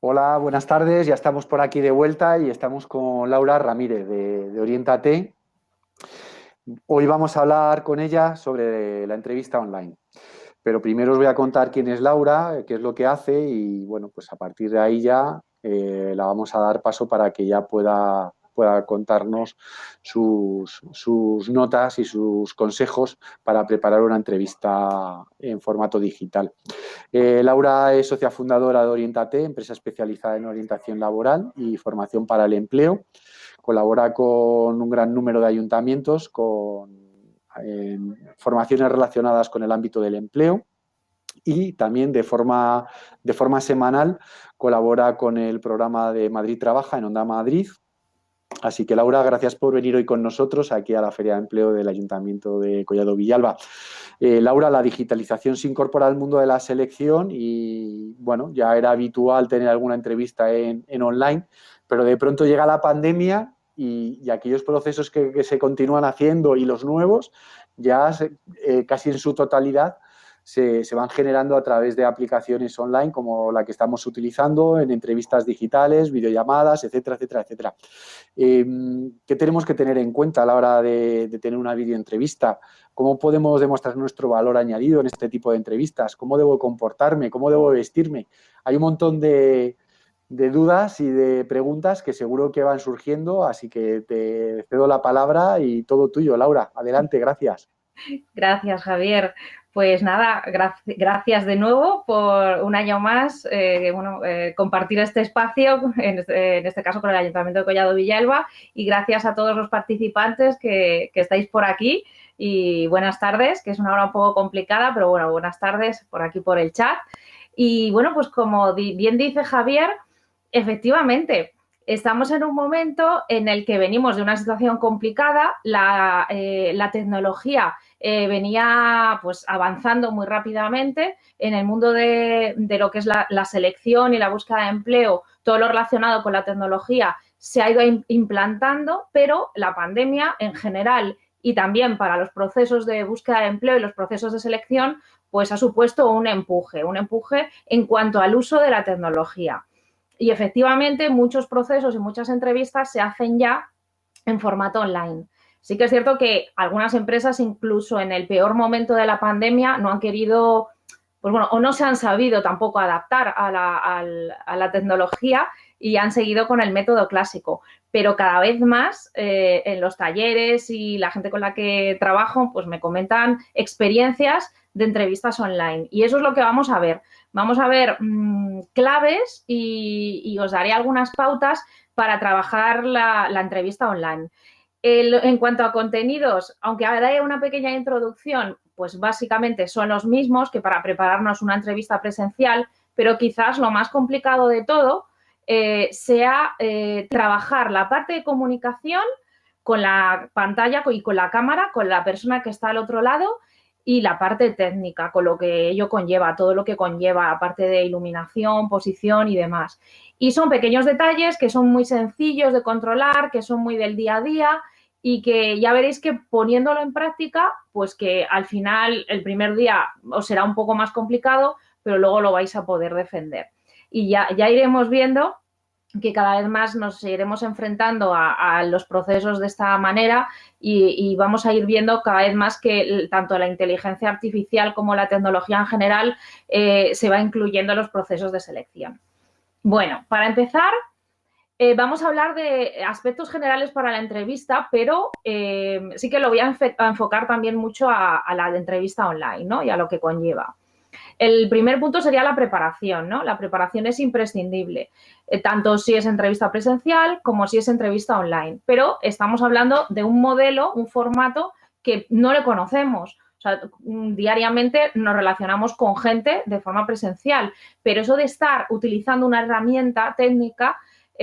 Hola, buenas tardes. Ya estamos por aquí de vuelta y estamos con Laura Ramírez de Oriéntate. Hoy vamos a hablar con ella sobre la entrevista online. Pero primero os voy a contar quién es Laura, qué es lo que hace y bueno, pues a partir de ahí ya la vamos a dar paso para que ya pueda contarnos sus notas y sus consejos para preparar una entrevista en formato digital. Laura es socia fundadora de Oriéntate, empresa especializada en orientación laboral y formación para el empleo. Colabora con un gran número de ayuntamientos con formaciones relacionadas con el ámbito del empleo y también de forma semanal colabora con el programa de Madrid Trabaja en Onda Madrid. Así que Laura, gracias por venir hoy con nosotros aquí a la Feria de Empleo del Ayuntamiento de Collado Villalba. Laura, la digitalización se incorpora al mundo de la selección y, bueno, ya era habitual tener alguna entrevista en online, pero de pronto llega la pandemia y aquellos procesos que se continúan haciendo y los nuevos, ya casi en su totalidad, se van generando a través de aplicaciones online como la que estamos utilizando, en entrevistas digitales, videollamadas, etcétera, etcétera, etcétera. ¿Qué tenemos que tener en cuenta a la hora de tener una videoentrevista? ¿Cómo podemos demostrar nuestro valor añadido en este tipo de entrevistas? ¿Cómo debo comportarme? ¿Cómo debo vestirme? Hay un montón de dudas y de preguntas que seguro que van surgiendo, así que te cedo la palabra y todo tuyo, Laura. Adelante, gracias. Gracias, Javier. Pues nada, gracias de nuevo por un año más compartir este espacio, en este caso con el Ayuntamiento de Collado Villalba, y gracias a todos los participantes que estáis por aquí. Y buenas tardes, que es una hora un poco complicada, pero bueno, buenas tardes por aquí por el chat. Y bueno, pues como bien dice Javier, efectivamente, estamos en un momento en el que venimos de una situación complicada, la tecnología venía pues avanzando muy rápidamente en el mundo de lo que es la selección y la búsqueda de empleo. Todo lo relacionado con la tecnología se ha ido implantando, pero la pandemia en general y también para los procesos de búsqueda de empleo y los procesos de selección, pues ha supuesto un empuje en cuanto al uso de la tecnología. Y efectivamente muchos procesos y muchas entrevistas se hacen ya en formato online. Sí que es cierto que algunas empresas, incluso en el peor momento de la pandemia, no han querido, pues bueno, o no se han sabido tampoco adaptar a la tecnología y han seguido con el método clásico. Pero cada vez más en los talleres y la gente con la que trabajo, pues me comentan experiencias de entrevistas online. Y eso es lo que vamos a ver. Vamos a ver claves y os daré algunas pautas para trabajar la entrevista online. En cuanto a contenidos, aunque haré una pequeña introducción, pues básicamente son los mismos que para prepararnos una entrevista presencial, pero quizás lo más complicado de todo sea trabajar la parte de comunicación con la pantalla y con la cámara, con la persona que está al otro lado, y la parte técnica, con lo que ello conlleva, todo lo que conlleva, aparte de iluminación, posición y demás. Y son pequeños detalles que son muy sencillos de controlar, que son muy del día a día y que ya veréis que poniéndolo en práctica, pues que al final el primer día os será un poco más complicado, pero luego lo vais a poder defender. Y ya iremos viendo que cada vez más nos iremos enfrentando a los procesos de esta manera y vamos a ir viendo cada vez más que tanto la inteligencia artificial como la tecnología en general se va incluyendo en los procesos de selección. Bueno, para empezar, vamos a hablar de aspectos generales para la entrevista, pero sí que lo voy a enfocar también mucho a la entrevista online, ¿no? Y a lo que conlleva. El primer punto sería la preparación, ¿no? La preparación es imprescindible, tanto si es entrevista presencial como si es entrevista online. Pero estamos hablando de un modelo, un formato que no le conocemos. O sea, diariamente nos relacionamos con gente de forma presencial, pero eso de estar utilizando una herramienta técnica,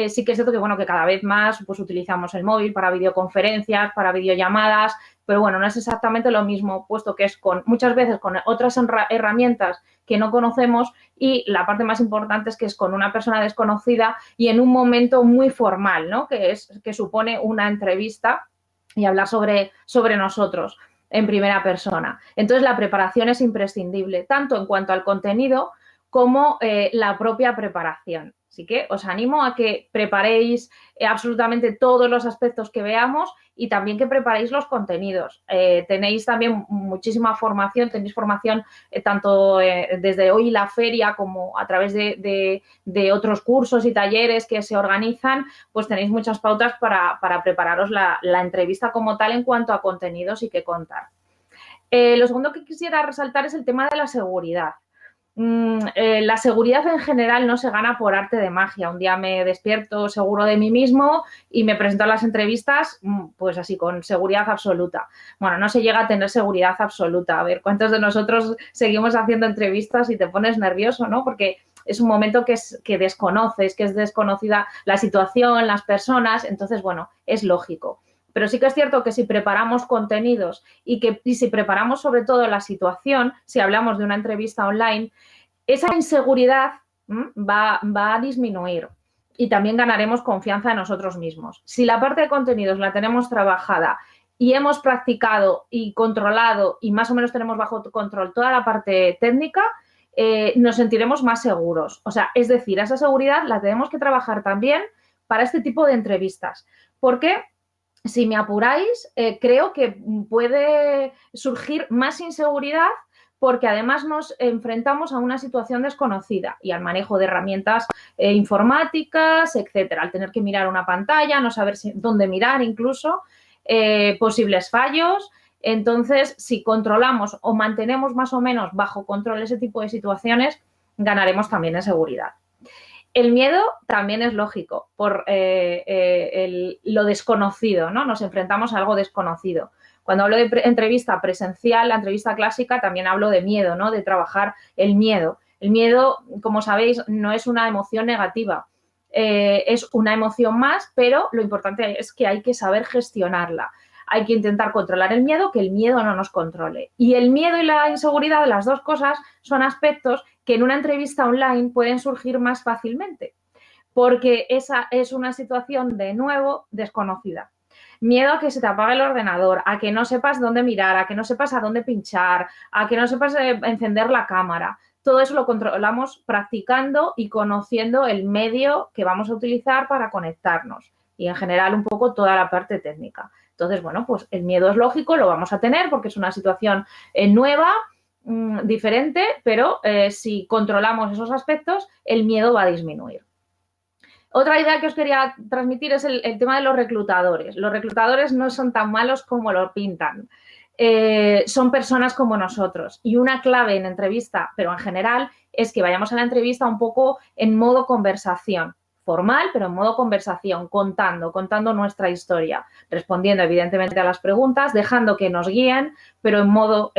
sí que es cierto que, bueno, que cada vez más pues, utilizamos el móvil para videoconferencias, para videollamadas, pero bueno, no es exactamente lo mismo, puesto que es muchas veces con otras herramientas que no conocemos y la parte más importante es que es con una persona desconocida y en un momento muy formal, ¿no? Que supone una entrevista y hablar sobre nosotros en primera persona. Entonces, la preparación es imprescindible, tanto en cuanto al contenido como la propia preparación. Así que os animo a que preparéis absolutamente todos los aspectos que veamos y también que preparéis los contenidos. Tenéis también muchísima formación, tenéis formación tanto desde hoy la feria como a través de otros cursos y talleres que se organizan, pues tenéis muchas pautas para prepararos la entrevista como tal en cuanto a contenidos y qué contar. Lo segundo que quisiera resaltar es el tema de la seguridad. La seguridad en general no se gana por arte de magia. Un día me despierto seguro de mí mismo y me presento a las entrevistas, pues así, con seguridad absoluta. Bueno, no se llega a tener seguridad absoluta. A ver, ¿cuántos de nosotros seguimos haciendo entrevistas y te pones nervioso, ¿no? Porque es un momento que desconoces, que es desconocida la situación, las personas. Entonces, bueno, es lógico. Pero sí que es cierto que si preparamos contenidos y si preparamos sobre todo la situación, si hablamos de una entrevista online, esa inseguridad va a disminuir y también ganaremos confianza en nosotros mismos. Si la parte de contenidos la tenemos trabajada y hemos practicado y controlado y más o menos tenemos bajo control toda la parte técnica, nos sentiremos más seguros. O sea, es decir, esa seguridad la tenemos que trabajar también para este tipo de entrevistas. Porque si me apuráis, creo que puede surgir más inseguridad porque además nos enfrentamos a una situación desconocida y al manejo de herramientas informáticas, etcétera, al tener que mirar una pantalla, no saber dónde mirar incluso, posibles fallos. Entonces, si controlamos o mantenemos más o menos bajo control ese tipo de situaciones, ganaremos también en seguridad. El miedo también es lógico por lo desconocido, ¿no? Nos enfrentamos a algo desconocido. Cuando hablo de entrevista presencial, la entrevista clásica, también hablo de miedo, ¿no? De trabajar el miedo. El miedo, como sabéis, no es una emoción negativa, es una emoción más, pero lo importante es que hay que saber gestionarla. Hay que intentar controlar el miedo, que el miedo no nos controle. Y el miedo y la inseguridad, las dos cosas, son aspectos que en una entrevista online pueden surgir más fácilmente, porque esa es una situación, de nuevo, desconocida. Miedo a que se te apague el ordenador, a que no sepas dónde mirar, a que no sepas a dónde pinchar, a que no sepas encender la cámara. Todo eso lo controlamos practicando y conociendo el medio que vamos a utilizar para conectarnos y, en general, un poco toda la parte técnica. Entonces, bueno, pues el miedo es lógico, lo vamos a tener porque es una situación nueva, diferente, pero si controlamos esos aspectos, el miedo va a disminuir. Otra idea que os quería transmitir es el tema de los reclutadores. Los reclutadores no son tan malos como lo pintan. Son personas como nosotros. Y una clave en entrevista, pero en general, es que vayamos a la entrevista un poco en modo conversación. Formal, pero en modo conversación, contando nuestra historia, respondiendo evidentemente a las preguntas, dejando que nos guíen, pero en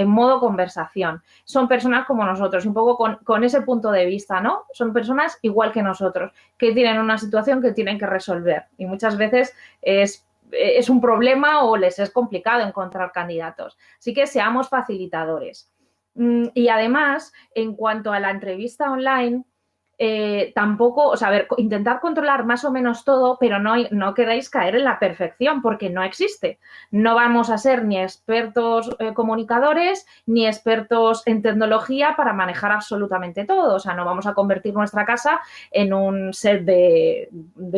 modo conversación. Son personas como nosotros, un poco con ese punto de vista, ¿no? Son personas igual que nosotros, que tienen una situación que tienen que resolver y muchas veces es un problema o les es complicado encontrar candidatos. Así que seamos facilitadores. Y además, en cuanto a la entrevista online, tampoco, o sea, a ver, intentar controlar más o menos todo, pero no queráis caer en la perfección porque no existe. No vamos a ser ni expertos comunicadores ni expertos en tecnología para manejar absolutamente todo. O sea, no vamos a convertir nuestra casa en un set de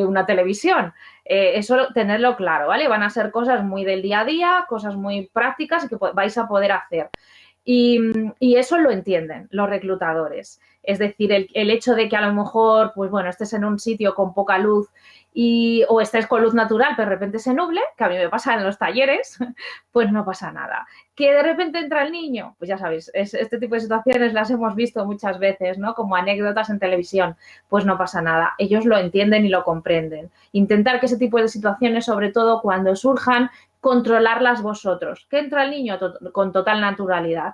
una televisión. Eso tenerlo claro, ¿vale? Van a ser cosas muy del día a día, cosas muy prácticas y que vais a poder hacer. Y eso lo entienden los reclutadores. Es decir, el hecho de que a lo mejor, pues bueno, estés en un sitio con poca luz o estés con luz natural, pero de repente se nuble, que a mí me pasa en los talleres, pues no pasa nada. Que de repente entra el niño, pues ya sabéis, este tipo de situaciones las hemos visto muchas veces, ¿no? Como anécdotas en televisión, pues no pasa nada. Ellos lo entienden y lo comprenden. Intentar que ese tipo de situaciones, sobre todo cuando surjan, controlarlas vosotros. Que entra el niño con total naturalidad.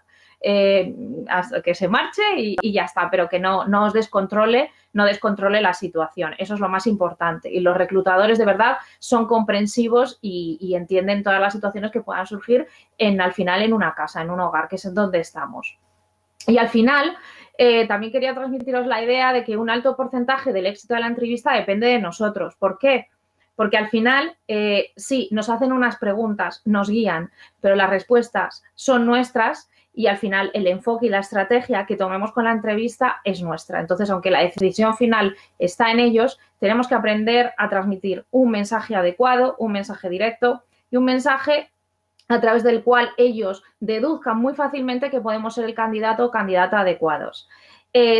Hasta que se marche y ya está, pero que no os descontrole la situación. Eso es lo más importante. Y los reclutadores de verdad son comprensivos y entienden todas las situaciones que puedan surgir al final en una casa, en un hogar, que es donde estamos. Y al final, también quería transmitiros la idea de que un alto porcentaje del éxito de la entrevista depende de nosotros. ¿Por qué? Porque al final, sí, nos hacen unas preguntas, nos guían, pero las respuestas son nuestras y al final el enfoque y la estrategia que tomemos con la entrevista es nuestra. Entonces, aunque la decisión final está en ellos, tenemos que aprender a transmitir un mensaje adecuado, un mensaje directo y un mensaje a través del cual ellos deduzcan muy fácilmente que podemos ser el candidato o candidata adecuados.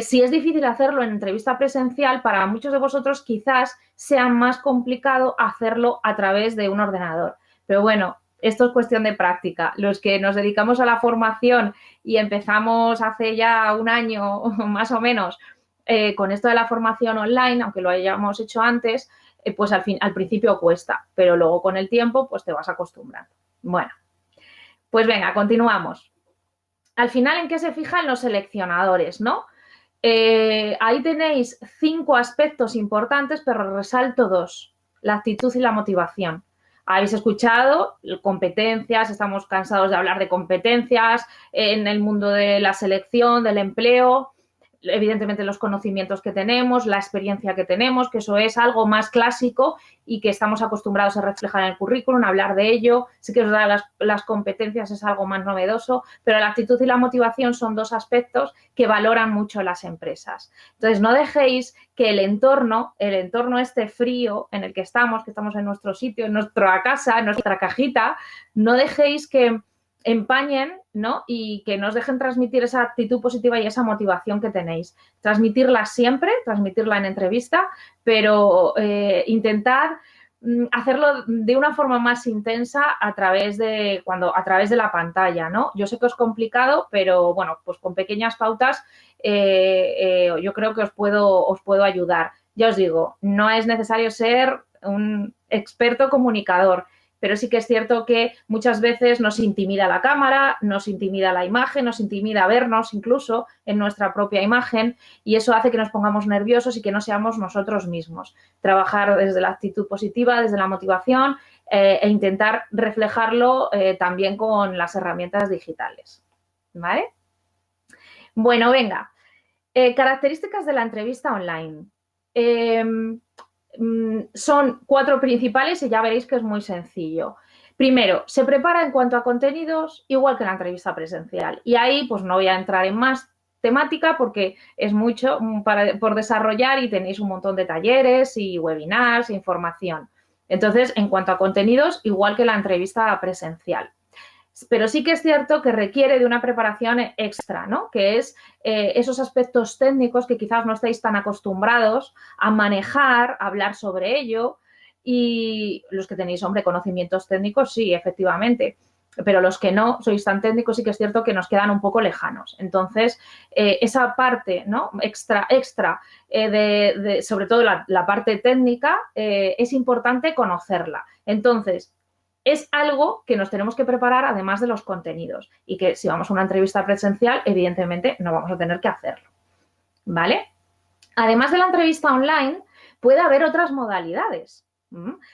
Si es difícil hacerlo en entrevista presencial, para muchos de vosotros quizás sea más complicado hacerlo a través de un ordenador. Pero bueno, esto es cuestión de práctica. Los que nos dedicamos a la formación y empezamos hace ya un año más o menos con esto de la formación online, aunque lo hayamos hecho antes, pues al principio cuesta, pero luego con el tiempo pues te vas acostumbrando. Bueno, pues venga, continuamos. Al final, ¿en qué se fijan los seleccionadores, no? Ahí tenéis 5 aspectos importantes, pero resalto 2, la actitud y la motivación. Habéis escuchado competencias, estamos cansados de hablar de competencias en el mundo de la selección, del empleo, evidentemente los conocimientos que tenemos, la experiencia que tenemos, que eso es algo más clásico y que estamos acostumbrados a reflejar en el currículum, a hablar de ello. Sí que os da las competencias, es algo más novedoso, pero la actitud y la motivación son 2 aspectos que valoran mucho las empresas. Entonces, no dejéis que el entorno este frío en el que estamos en nuestro sitio, en nuestra casa, en nuestra cajita, no dejéis que empañen, ¿no? Y que nos dejen transmitir esa actitud positiva y esa motivación que tenéis. Transmitirla siempre, transmitirla en entrevista, pero intentad hacerlo de una forma más intensa a través de la pantalla, ¿no? Yo sé que es complicado, pero bueno, pues con pequeñas pautas yo creo que os puedo ayudar. Ya os digo, no es necesario ser un experto comunicador, pero sí que es cierto que muchas veces nos intimida la cámara, nos intimida la imagen, nos intimida vernos incluso en nuestra propia imagen y eso hace que nos pongamos nerviosos y que no seamos nosotros mismos. Trabajar desde la actitud positiva, desde la motivación e intentar reflejarlo también con las herramientas digitales. ¿Vale? Bueno, venga. Características de la entrevista online. Son 4 principales y ya veréis que es muy sencillo. Primero, se prepara en cuanto a contenidos igual que la entrevista presencial. Y ahí pues no voy a entrar en más temática porque es mucho por desarrollar y tenéis un montón de talleres y webinars e información. Entonces, en cuanto a contenidos, igual que la entrevista presencial. Pero sí que es cierto que requiere de una preparación extra, ¿no? Que es esos aspectos técnicos que quizás no estáis tan acostumbrados a manejar, a hablar sobre ello. Y los que tenéis, hombre, conocimientos técnicos, sí, efectivamente. Pero los que no sois tan técnicos sí que es cierto que nos quedan un poco lejanos. Entonces, esa parte, ¿no? extra sobre todo la parte técnica, es importante conocerla. Entonces, es algo que nos tenemos que preparar además de los contenidos y que si vamos a una entrevista presencial, evidentemente no vamos a tener que hacerlo, ¿vale? Además de la entrevista online, puede haber otras modalidades.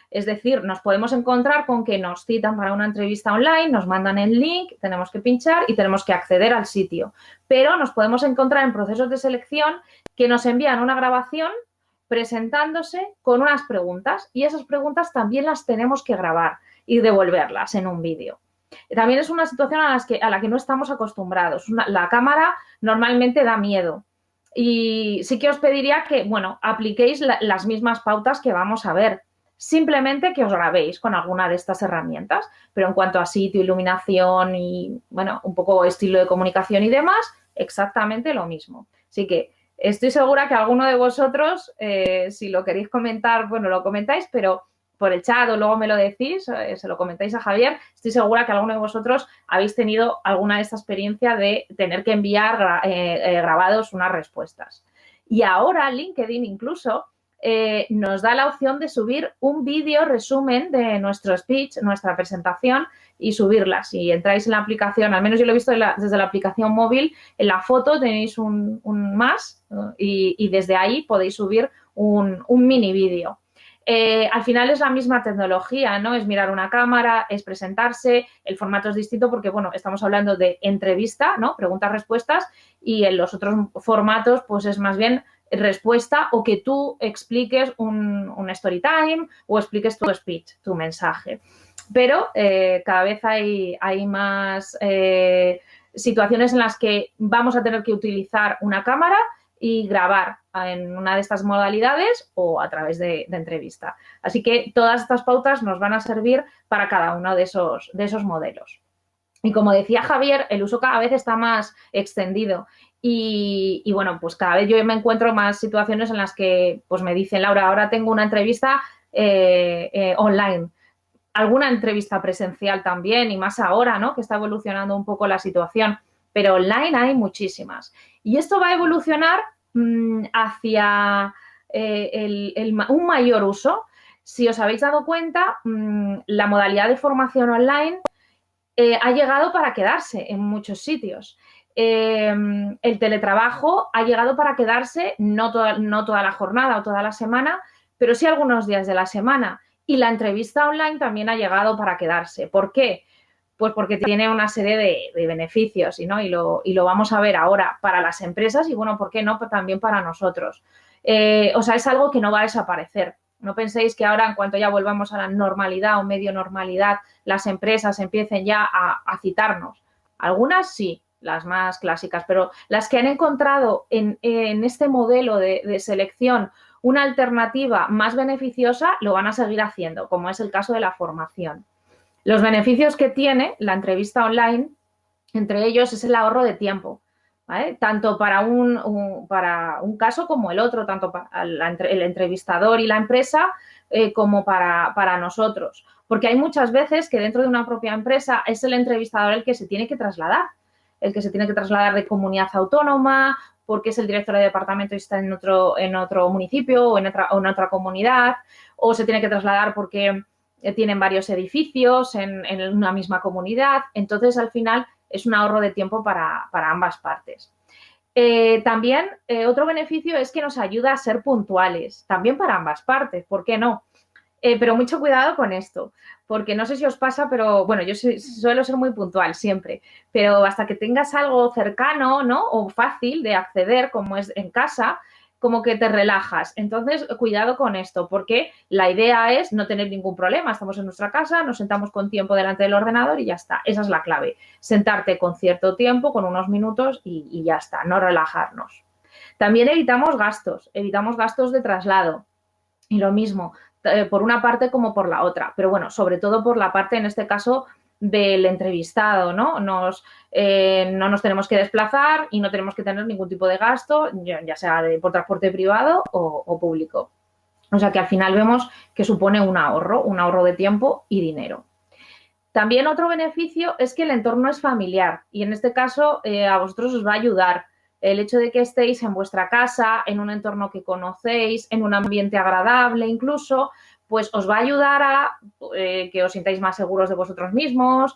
Es decir, nos podemos encontrar con que nos citan para una entrevista online, nos mandan el link, tenemos que pinchar y tenemos que acceder al sitio. Pero nos podemos encontrar en procesos de selección que nos envían una grabación presentándose con unas preguntas y esas preguntas también las tenemos que grabar y devolverlas en un vídeo. También es una situación a la que no estamos acostumbrados. La cámara normalmente da miedo. Y sí que os pediría que, bueno, apliquéis las mismas pautas que vamos a ver. Simplemente que os grabéis con alguna de estas herramientas. Pero en cuanto a sitio, iluminación y, bueno, un poco estilo de comunicación y demás, exactamente lo mismo. Así que estoy segura que alguno de vosotros, si lo queréis comentar, bueno, lo comentáis, pero por el chat o luego me lo decís, se lo comentáis a Javier, estoy segura que alguno de vosotros habéis tenido alguna de esta experiencia de tener que enviar grabados unas respuestas. Y ahora LinkedIn incluso nos da la opción de subir un vídeo resumen de nuestro speech, nuestra presentación y subirla. Si entráis en la aplicación, al menos yo lo he visto desde la aplicación móvil, en la foto tenéis un más y desde ahí podéis subir un mini vídeo. Al final es la misma tecnología, ¿no? Es mirar una cámara, es presentarse, el formato es distinto porque, bueno, estamos hablando de entrevista, ¿no? Preguntas-respuestas y en los otros formatos, pues es más bien respuesta o que tú expliques un story time o expliques tu speech, tu mensaje. Pero cada vez hay más situaciones en las que vamos a tener que utilizar una cámara y grabar en una de estas modalidades o a través de entrevista. Así que todas estas pautas nos van a servir para cada uno de esos modelos. Y como decía Javier, el uso cada vez está más extendido y bueno, pues cada vez yo me encuentro más situaciones en las que pues me dicen, Laura, ahora tengo una entrevista online, alguna entrevista presencial también y más ahora, ¿no? Que está evolucionando un poco la situación, pero online hay muchísimas. Y esto va a evolucionar hacia un mayor uso. Si os habéis dado cuenta, la modalidad de formación online ha llegado para quedarse en muchos sitios. El teletrabajo ha llegado para quedarse, no toda la jornada o toda la semana, pero sí algunos días de la semana. Y la entrevista online también ha llegado para quedarse. ¿Por qué? Pues porque tiene una serie de beneficios, ¿no? y lo vamos a ver ahora para las empresas y, bueno, ¿por qué no? Pues también para nosotros. O sea, es algo que no va a desaparecer. No penséis que ahora, en cuanto ya volvamos a la normalidad o medio normalidad, las empresas empiecen ya a citarnos. Algunas sí, las más clásicas, pero las que han encontrado en este modelo de selección una alternativa más beneficiosa lo van a seguir haciendo, como es el caso de la formación. Los beneficios que tiene la entrevista online, entre ellos, es el ahorro de tiempo, ¿vale? Tanto para un caso como el otro, tanto para el entrevistador y la empresa como para nosotros. Porque hay muchas veces que dentro de una propia empresa es el entrevistador el que se tiene que trasladar, de comunidad autónoma, porque es el director de departamento y está en otro municipio o en otra comunidad, o se tiene que trasladar porque tienen varios edificios en una misma comunidad. Entonces, al final, es un ahorro de tiempo para ambas partes. También otro beneficio es que nos ayuda a ser puntuales, también para ambas partes, ¿por qué no? Pero mucho cuidado con esto, porque no sé si os pasa, pero bueno, yo suelo ser muy puntual siempre, pero hasta que tengas algo cercano, ¿no? O fácil de acceder, como es en casa, como que te relajas. Entonces, cuidado con esto, porque la idea es no tener ningún problema. Estamos en nuestra casa, nos sentamos con tiempo delante del ordenador y ya está. Esa es la clave. Sentarte con cierto tiempo, con unos minutos y ya está, no relajarnos. También evitamos gastos de traslado. Y lo mismo, por una parte como por la otra. Pero bueno, sobre todo por la parte, en este caso, del entrevistado, ¿no? No nos tenemos que desplazar y no tenemos que tener ningún tipo de gasto, ya sea por transporte privado o público. O sea que al final vemos que supone un ahorro de tiempo y dinero. También otro beneficio es que el entorno es familiar y en este caso a vosotros os va a ayudar. El hecho de que estéis en vuestra casa, en un entorno que conocéis, en un ambiente agradable incluso, pues os va a ayudar a que os sintáis más seguros de vosotros mismos,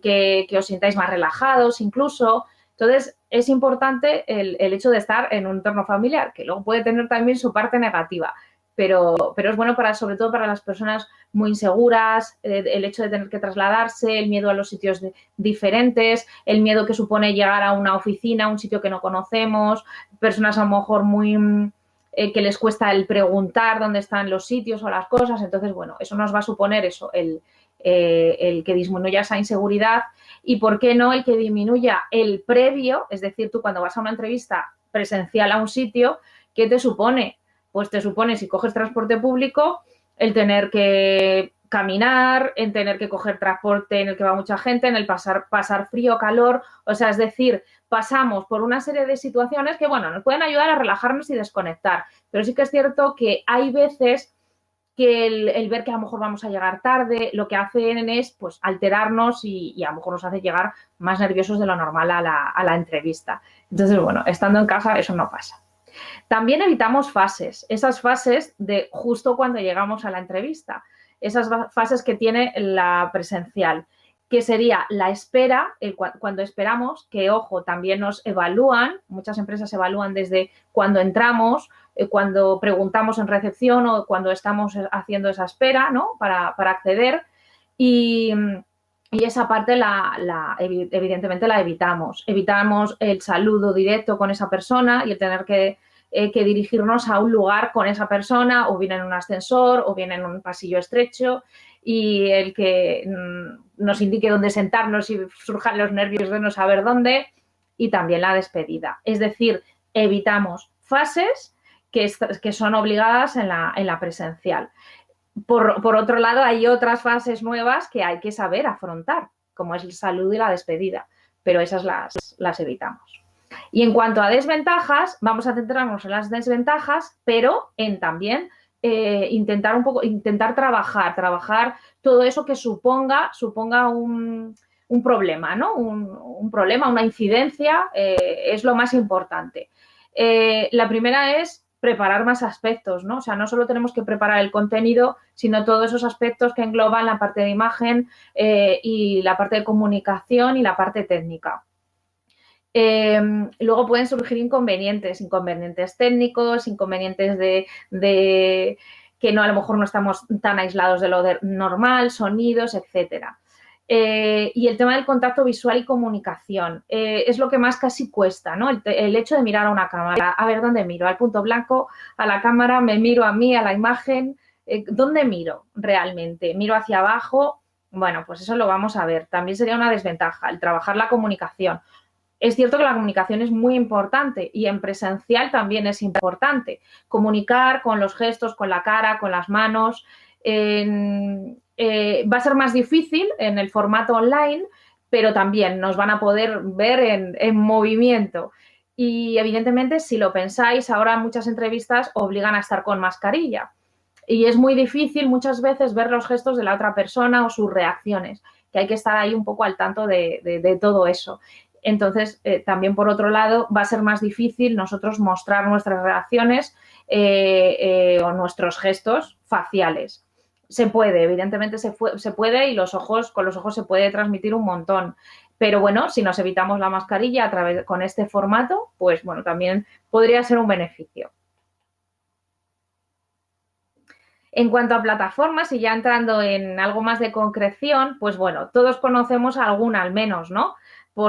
que os sintáis más relajados incluso. Entonces, es importante el hecho de estar en un entorno familiar, que luego puede tener también su parte negativa, pero es bueno sobre todo para las personas muy inseguras, el hecho de tener que trasladarse, el miedo a los sitios diferentes, el miedo que supone llegar a una oficina, a un sitio que no conocemos, personas a lo mejor muy que les cuesta el preguntar dónde están los sitios o las cosas. Entonces, bueno, eso nos va a suponer eso, el que disminuya esa inseguridad y, ¿por qué no?, el que disminuya el previo, es decir, tú cuando vas a una entrevista presencial a un sitio, ¿qué te supone? Pues te supone, si coges transporte público, el tener que caminar, en tener que coger transporte en el que va mucha gente, en el pasar frío, calor, o sea, es decir, pasamos por una serie de situaciones que, bueno, nos pueden ayudar a relajarnos y desconectar, pero sí que es cierto que hay veces que el ver que a lo mejor vamos a llegar tarde, lo que hacen es pues alterarnos y a lo mejor nos hace llegar más nerviosos de lo normal a la entrevista. Entonces, bueno, estando en casa eso no pasa. También evitamos esas fases de justo cuando llegamos a la entrevista, esas fases que tiene la presencial, que sería la espera, cuando esperamos, que, ojo, también nos evalúan, muchas empresas evalúan desde cuando entramos, cuando preguntamos en recepción o cuando estamos haciendo esa espera, ¿no?, para acceder y esa parte evidentemente la evitamos. Evitamos el saludo directo con esa persona y el tener que dirigirnos a un lugar con esa persona, o bien en un ascensor, o bien en un pasillo estrecho. y el que nos indique dónde sentarnos y surjan los nervios de no saber dónde, y también la despedida. Es decir, evitamos fases que son obligadas en la presencial. Por otro lado, hay otras fases nuevas que hay que saber afrontar, como es el saludo y la despedida, pero esas las evitamos. Y en cuanto a desventajas, vamos a centrarnos en las desventajas, pero en también intentar trabajar todo eso que suponga un problema, ¿no? Un problema, una incidencia, es lo más importante. La primera es preparar más aspectos, ¿no? O sea, no solo tenemos que preparar el contenido, sino todos esos aspectos que engloban la parte de imagen y la parte de comunicación y la parte técnica. Luego pueden surgir inconvenientes técnicos, inconvenientes de que no, a lo mejor no estamos tan aislados de lo normal, sonidos, etcétera. Y el tema del contacto visual y comunicación es lo que más casi cuesta, ¿no? El hecho de mirar a una cámara, a ver dónde miro, al punto blanco, a la cámara, me miro a mí, a la imagen, ¿dónde miro realmente? ¿Miro hacia abajo? Bueno, pues eso lo vamos a ver. También sería una desventaja el trabajar la comunicación. Es cierto que la comunicación es muy importante y en presencial también es importante. Comunicar con los gestos, con la cara, con las manos. Va a ser más difícil en el formato online, pero también nos van a poder ver en movimiento. Y evidentemente, si lo pensáis, ahora muchas entrevistas obligan a estar con mascarilla. Y es muy difícil muchas veces ver los gestos de la otra persona o sus reacciones, que hay que estar ahí un poco al tanto de todo eso. Entonces, también por otro lado, va a ser más difícil nosotros mostrar nuestras reacciones o nuestros gestos faciales. Se puede, evidentemente se puede, y con los ojos se puede transmitir un montón. Pero bueno, si nos evitamos la mascarilla con este formato, pues bueno, también podría ser un beneficio. En cuanto a plataformas, y ya entrando en algo más de concreción, pues bueno, todos conocemos alguna al menos, ¿no?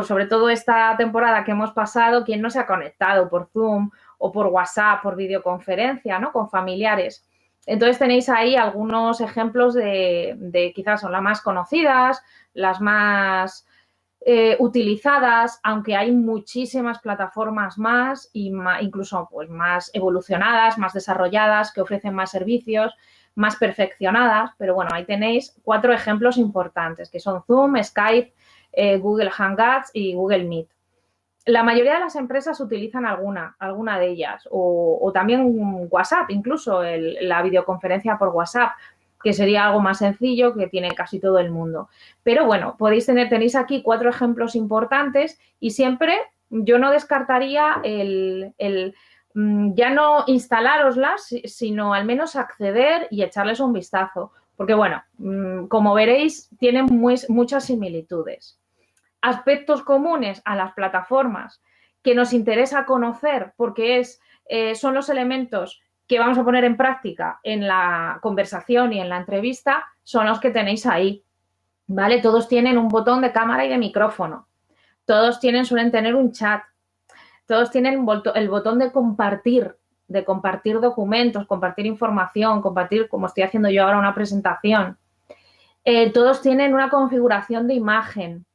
Sobre todo esta temporada que hemos pasado, ¿quién no se ha conectado por Zoom o por WhatsApp, por videoconferencia, ¿no? Con familiares. Entonces tenéis ahí algunos ejemplos de quizás son las más conocidas, las más utilizadas, aunque hay muchísimas plataformas más y incluso pues, más evolucionadas, más desarrolladas, que ofrecen más servicios, más perfeccionadas, pero bueno, ahí tenéis 4 ejemplos importantes, que son Zoom, Skype, Google Hangouts y Google Meet. La mayoría de las empresas utilizan alguna de ellas, o también WhatsApp, incluso la videoconferencia por WhatsApp, que sería algo más sencillo que tiene casi todo el mundo. Pero bueno, tenéis aquí 4 ejemplos importantes y siempre yo no descartaría ya no instalároslas, sino al menos acceder y echarles un vistazo. Porque bueno, como veréis, tienen muchas similitudes. Aspectos comunes a las plataformas que nos interesa conocer porque son los elementos que vamos a poner en práctica en la conversación y en la entrevista, son los que tenéis ahí, ¿vale? Todos tienen un botón de cámara y de micrófono, todos suelen tener un chat, todos tienen el botón de compartir documentos, compartir información, compartir, como estoy haciendo yo ahora, una presentación. Todos tienen una configuración de imagen,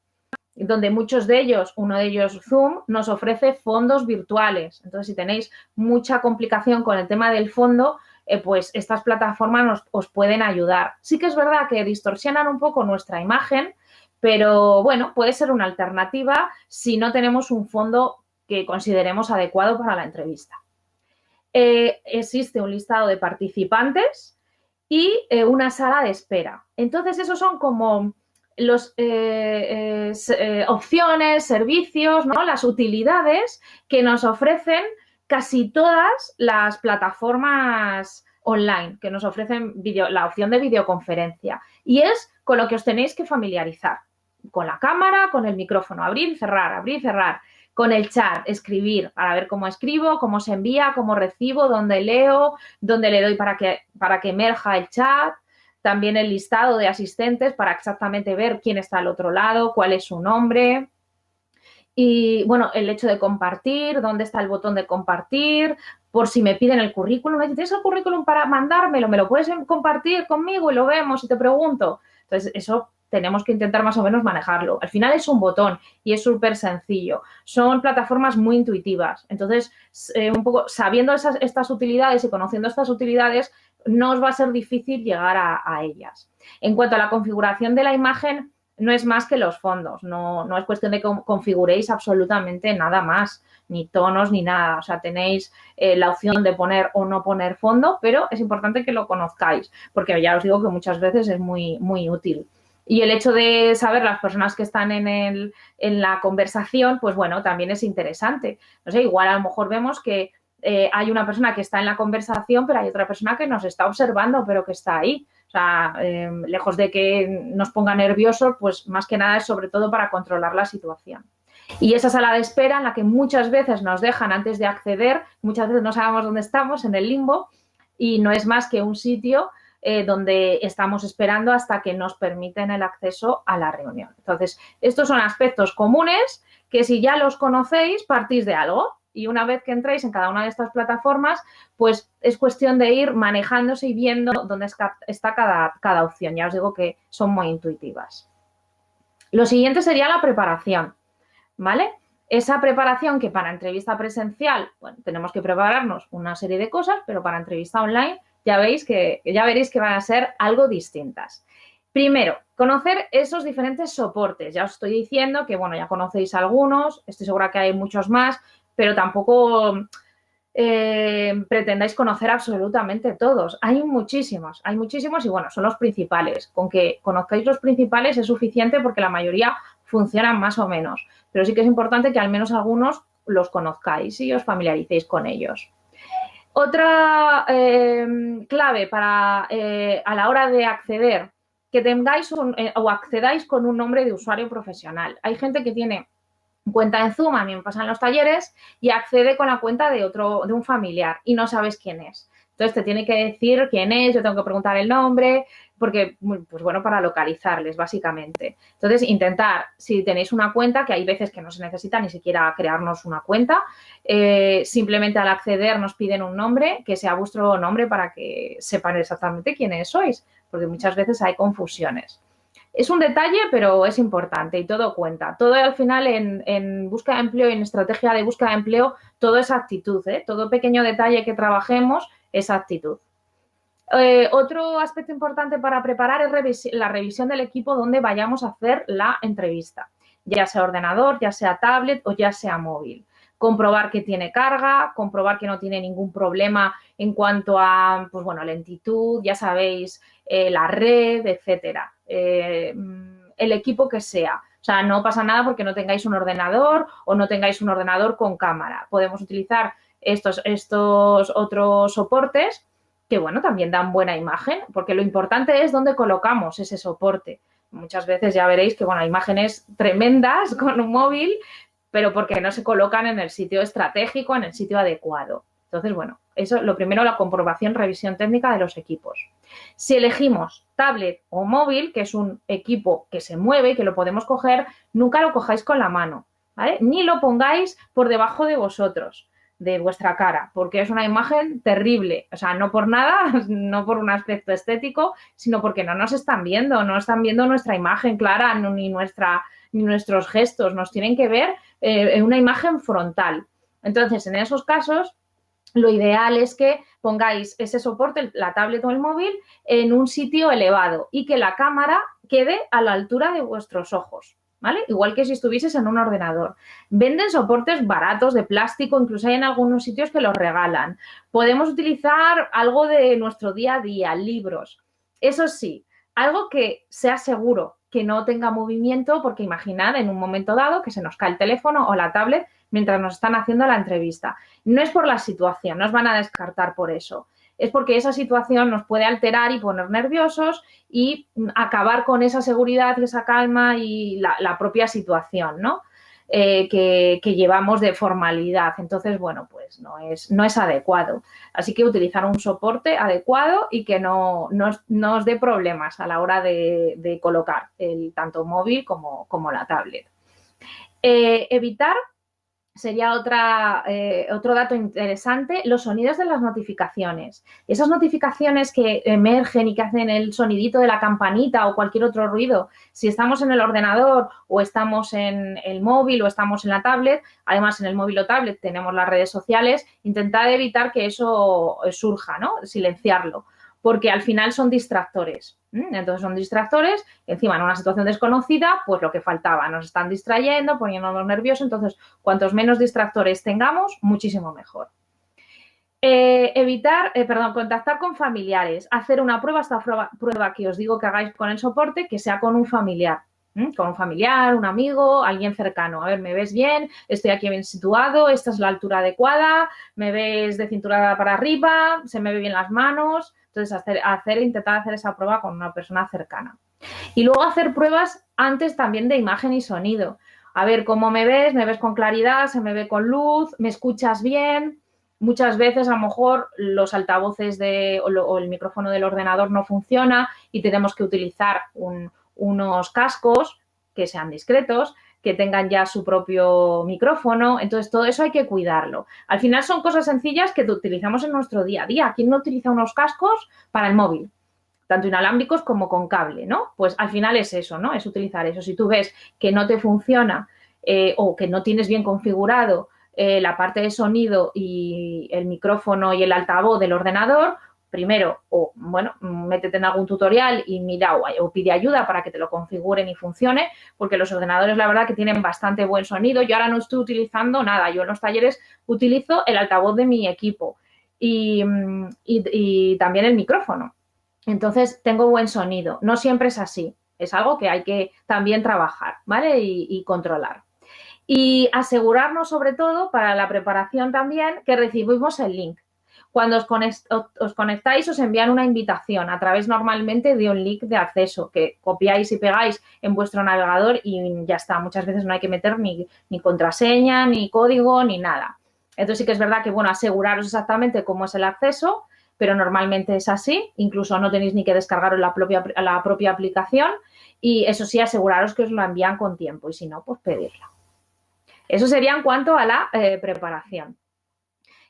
donde muchos de ellos, uno de ellos Zoom, nos ofrece fondos virtuales. Entonces, si tenéis mucha complicación con el tema del fondo, pues estas plataformas os pueden ayudar. Sí que es verdad que distorsionan un poco nuestra imagen, pero bueno, puede ser una alternativa si no tenemos un fondo que consideremos adecuado para la entrevista. Existe un listado de participantes y una sala de espera. Entonces, esos son como las opciones, servicios, ¿no? Las utilidades que nos ofrecen casi todas las plataformas online, que nos ofrecen la opción de videoconferencia. Y es con lo que os tenéis que familiarizar. Con la cámara, con el micrófono, abrir, cerrar, con el chat, escribir, para ver cómo escribo, cómo se envía, cómo recibo, dónde leo, dónde le doy para que emerja el chat. También el listado de asistentes para exactamente ver quién está al otro lado, cuál es su nombre. Y, bueno, el hecho de compartir, dónde está el botón de compartir, por si me piden el currículum. Me dicen, ¿tienes el currículum para mandármelo? ¿Me lo puedes compartir conmigo y lo vemos y te pregunto? Entonces, eso tenemos que intentar más o menos manejarlo. Al final es un botón y es súper sencillo. Son plataformas muy intuitivas. Entonces, un poco sabiendo estas utilidades y conociendo estas utilidades, no os va a ser difícil llegar a ellas. En cuanto a la configuración de la imagen, no es más que los fondos. No es cuestión de que configuréis absolutamente nada más, ni tonos ni nada. O sea, tenéis la opción de poner o no poner fondo, pero es importante que lo conozcáis, porque ya os digo que muchas veces es muy, muy útil. Y el hecho de saber las personas que están en la conversación, pues bueno, también es interesante. No sé, igual a lo mejor vemos que hay una persona que está en la conversación, pero hay otra persona que nos está observando, pero que está ahí. O sea, lejos de que nos ponga nerviosos, pues más que nada es sobre todo para controlar la situación. Y esa sala de espera en la que muchas veces nos dejan antes de acceder, muchas veces no sabemos dónde estamos, en el limbo, y no es más que un sitio donde estamos esperando hasta que nos permiten el acceso a la reunión. Entonces, estos son aspectos comunes que si ya los conocéis, partís de algo. Y una vez que entréis en cada una de estas plataformas, pues es cuestión de ir manejándose y viendo dónde está cada opción. Ya os digo que son muy intuitivas. Lo siguiente sería la preparación, ¿vale? Esa preparación que para entrevista presencial, bueno, tenemos que prepararnos una serie de cosas, pero para entrevista online ya veréis que van a ser algo distintas. Primero, conocer esos diferentes soportes. Ya os estoy diciendo que, bueno, ya conocéis algunos, estoy segura que hay muchos más, pero tampoco pretendáis conocer absolutamente todos. Hay muchísimos y, bueno, son los principales. Con que conozcáis los principales es suficiente porque la mayoría funcionan más o menos. Pero sí que es importante que al menos algunos los conozcáis y os familiaricéis con ellos. Otra clave para a la hora de acceder, que tengáis o accedáis con un nombre de usuario profesional. Hay gente que tiene cuenta en Zoom, a mí me pasan los talleres, y accede con la cuenta de un familiar y no sabes quién es. Entonces te tiene que decir quién es, yo tengo que preguntar el nombre, porque, pues bueno, para localizarles, básicamente. Entonces, intentar, si tenéis una cuenta, que hay veces que no se necesita ni siquiera crearnos una cuenta, simplemente al acceder nos piden un nombre, que sea vuestro nombre para que sepan exactamente quiénes sois, porque muchas veces hay confusiones. Es un detalle, pero es importante y todo cuenta. Todo al final en búsqueda de empleo y en estrategia de búsqueda de empleo, todo es actitud, ¿eh? Todo pequeño detalle que trabajemos es actitud. Otro aspecto importante para preparar es la revisión del equipo donde vayamos a hacer la entrevista, ya sea ordenador, ya sea tablet o ya sea móvil. Comprobar que tiene carga, comprobar que no tiene ningún problema en cuanto a, pues bueno, lentitud, ya sabéis, la red, etcétera. El equipo que sea. O sea, no pasa nada porque no tengáis un ordenador o no tengáis un ordenador con cámara. Podemos utilizar estos otros soportes que, bueno, también dan buena imagen, porque lo importante es dónde colocamos ese soporte. Muchas veces ya veréis que, bueno, hay imágenes tremendas con un móvil, pero porque no se colocan en el sitio estratégico, en el sitio adecuado. Entonces, bueno, eso lo primero, la comprobación, revisión técnica de los equipos. Si elegimos tablet o móvil, que es un equipo que se mueve y que lo podemos coger, nunca lo cojáis con la mano, ¿vale? Ni lo pongáis por debajo de vosotros, de vuestra cara, porque es una imagen terrible. O sea, no por nada, no por un aspecto estético, sino porque no nos están viendo, no están viendo nuestra imagen clara, ni nuestros gestos, nos tienen que ver en una imagen frontal. Entonces, en esos casos, lo ideal es que pongáis ese soporte, la tablet o el móvil, en un sitio elevado y que la cámara quede a la altura de vuestros ojos, ¿vale? Igual que si estuvieses en un ordenador. Venden soportes baratos de plástico, incluso hay en algunos sitios que los regalan. Podemos utilizar algo de nuestro día a día, libros. Eso sí, algo que sea seguro, que no tenga movimiento, porque imaginad en un momento dado que se nos cae el teléfono o la tablet mientras nos están haciendo la entrevista. No es por la situación, no os van a descartar por eso. Es porque esa situación nos puede alterar y poner nerviosos y acabar con esa seguridad y esa calma y la propia situación, ¿no? Que llevamos de formalidad. Entonces, bueno, pues no es adecuado. Así que utilizar un soporte adecuado y que no os dé problemas a la hora de colocar tanto móvil como la tablet. Evitar sería otro dato interesante, los sonidos de las notificaciones. Esas notificaciones que emergen y que hacen el sonidito de la campanita o cualquier otro ruido, si estamos en el ordenador o estamos en el móvil o estamos en la tablet, además en el móvil o tablet tenemos las redes sociales, intentad evitar que eso surja, ¿no? Silenciarlo, porque al final son distractores. Entonces son distractores, encima en una situación desconocida, pues lo que faltaba, nos están distrayendo, poniéndonos nerviosos, entonces cuantos menos distractores tengamos, muchísimo mejor. Contactar con familiares, hacer una prueba, esta prueba que os digo que hagáis con el soporte, que sea con un familiar, con un familiar, un amigo, alguien cercano. A ver, ¿me ves bien? ¿Estoy aquí bien situado? ¿Esta es la altura adecuada? ¿Me ves de cintura para arriba? ¿Se me ve bien las manos? Entonces, intentar hacer esa prueba con una persona cercana. Y luego hacer pruebas antes también de imagen y sonido. A ver, ¿cómo me ves con claridad? ¿Se me ve con luz? ¿Me escuchas bien? Muchas veces a lo mejor los altavoces o el micrófono del ordenador no funciona y tenemos que utilizar unos cascos que sean discretos, que tengan ya su propio micrófono. Entonces, todo eso hay que cuidarlo. Al final son cosas sencillas que utilizamos en nuestro día a día. ¿Quién no utiliza unos cascos para el móvil? Tanto inalámbricos como con cable, ¿no? Pues al final es eso, ¿no? Es utilizar eso. Si tú ves que no te funciona o que no tienes bien configurado la parte de sonido y el micrófono y el altavoz del ordenador, primero, métete en algún tutorial y mira o pide ayuda para que te lo configuren y funcione, porque los ordenadores, la verdad, que tienen bastante buen sonido. Yo ahora no estoy utilizando nada. Yo en los talleres utilizo el altavoz de mi equipo y también el micrófono. Entonces, tengo buen sonido. No siempre es así. Es algo que hay que también trabajar, ¿vale? Y controlar. Y asegurarnos, sobre todo, para la preparación también, que recibimos el link. Cuando os conectáis, os envían una invitación a través normalmente de un link de acceso que copiáis y pegáis en vuestro navegador y ya está. Muchas veces no hay que meter ni contraseña, ni código, ni nada. Entonces sí que es verdad que, bueno, aseguraros exactamente cómo es el acceso, pero normalmente es así. Incluso no tenéis ni que descargaros la propia aplicación y eso sí, aseguraros que os lo envían con tiempo y si no, pues pedirla. Eso sería en cuanto a la preparación.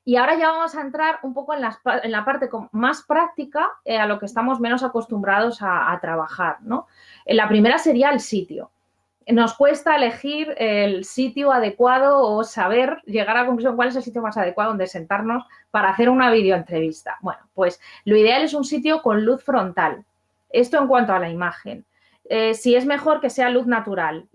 Y ahora ya vamos a entrar un poco en la parte más práctica, a lo que estamos menos acostumbrados a trabajar, ¿no? La primera sería el sitio. Nos cuesta elegir el sitio adecuado o saber llegar a la conclusión cuál es el sitio más adecuado donde sentarnos para hacer una videoentrevista. Bueno, pues lo ideal es un sitio con luz frontal. Esto en cuanto a la imagen. Si es mejor que sea luz natural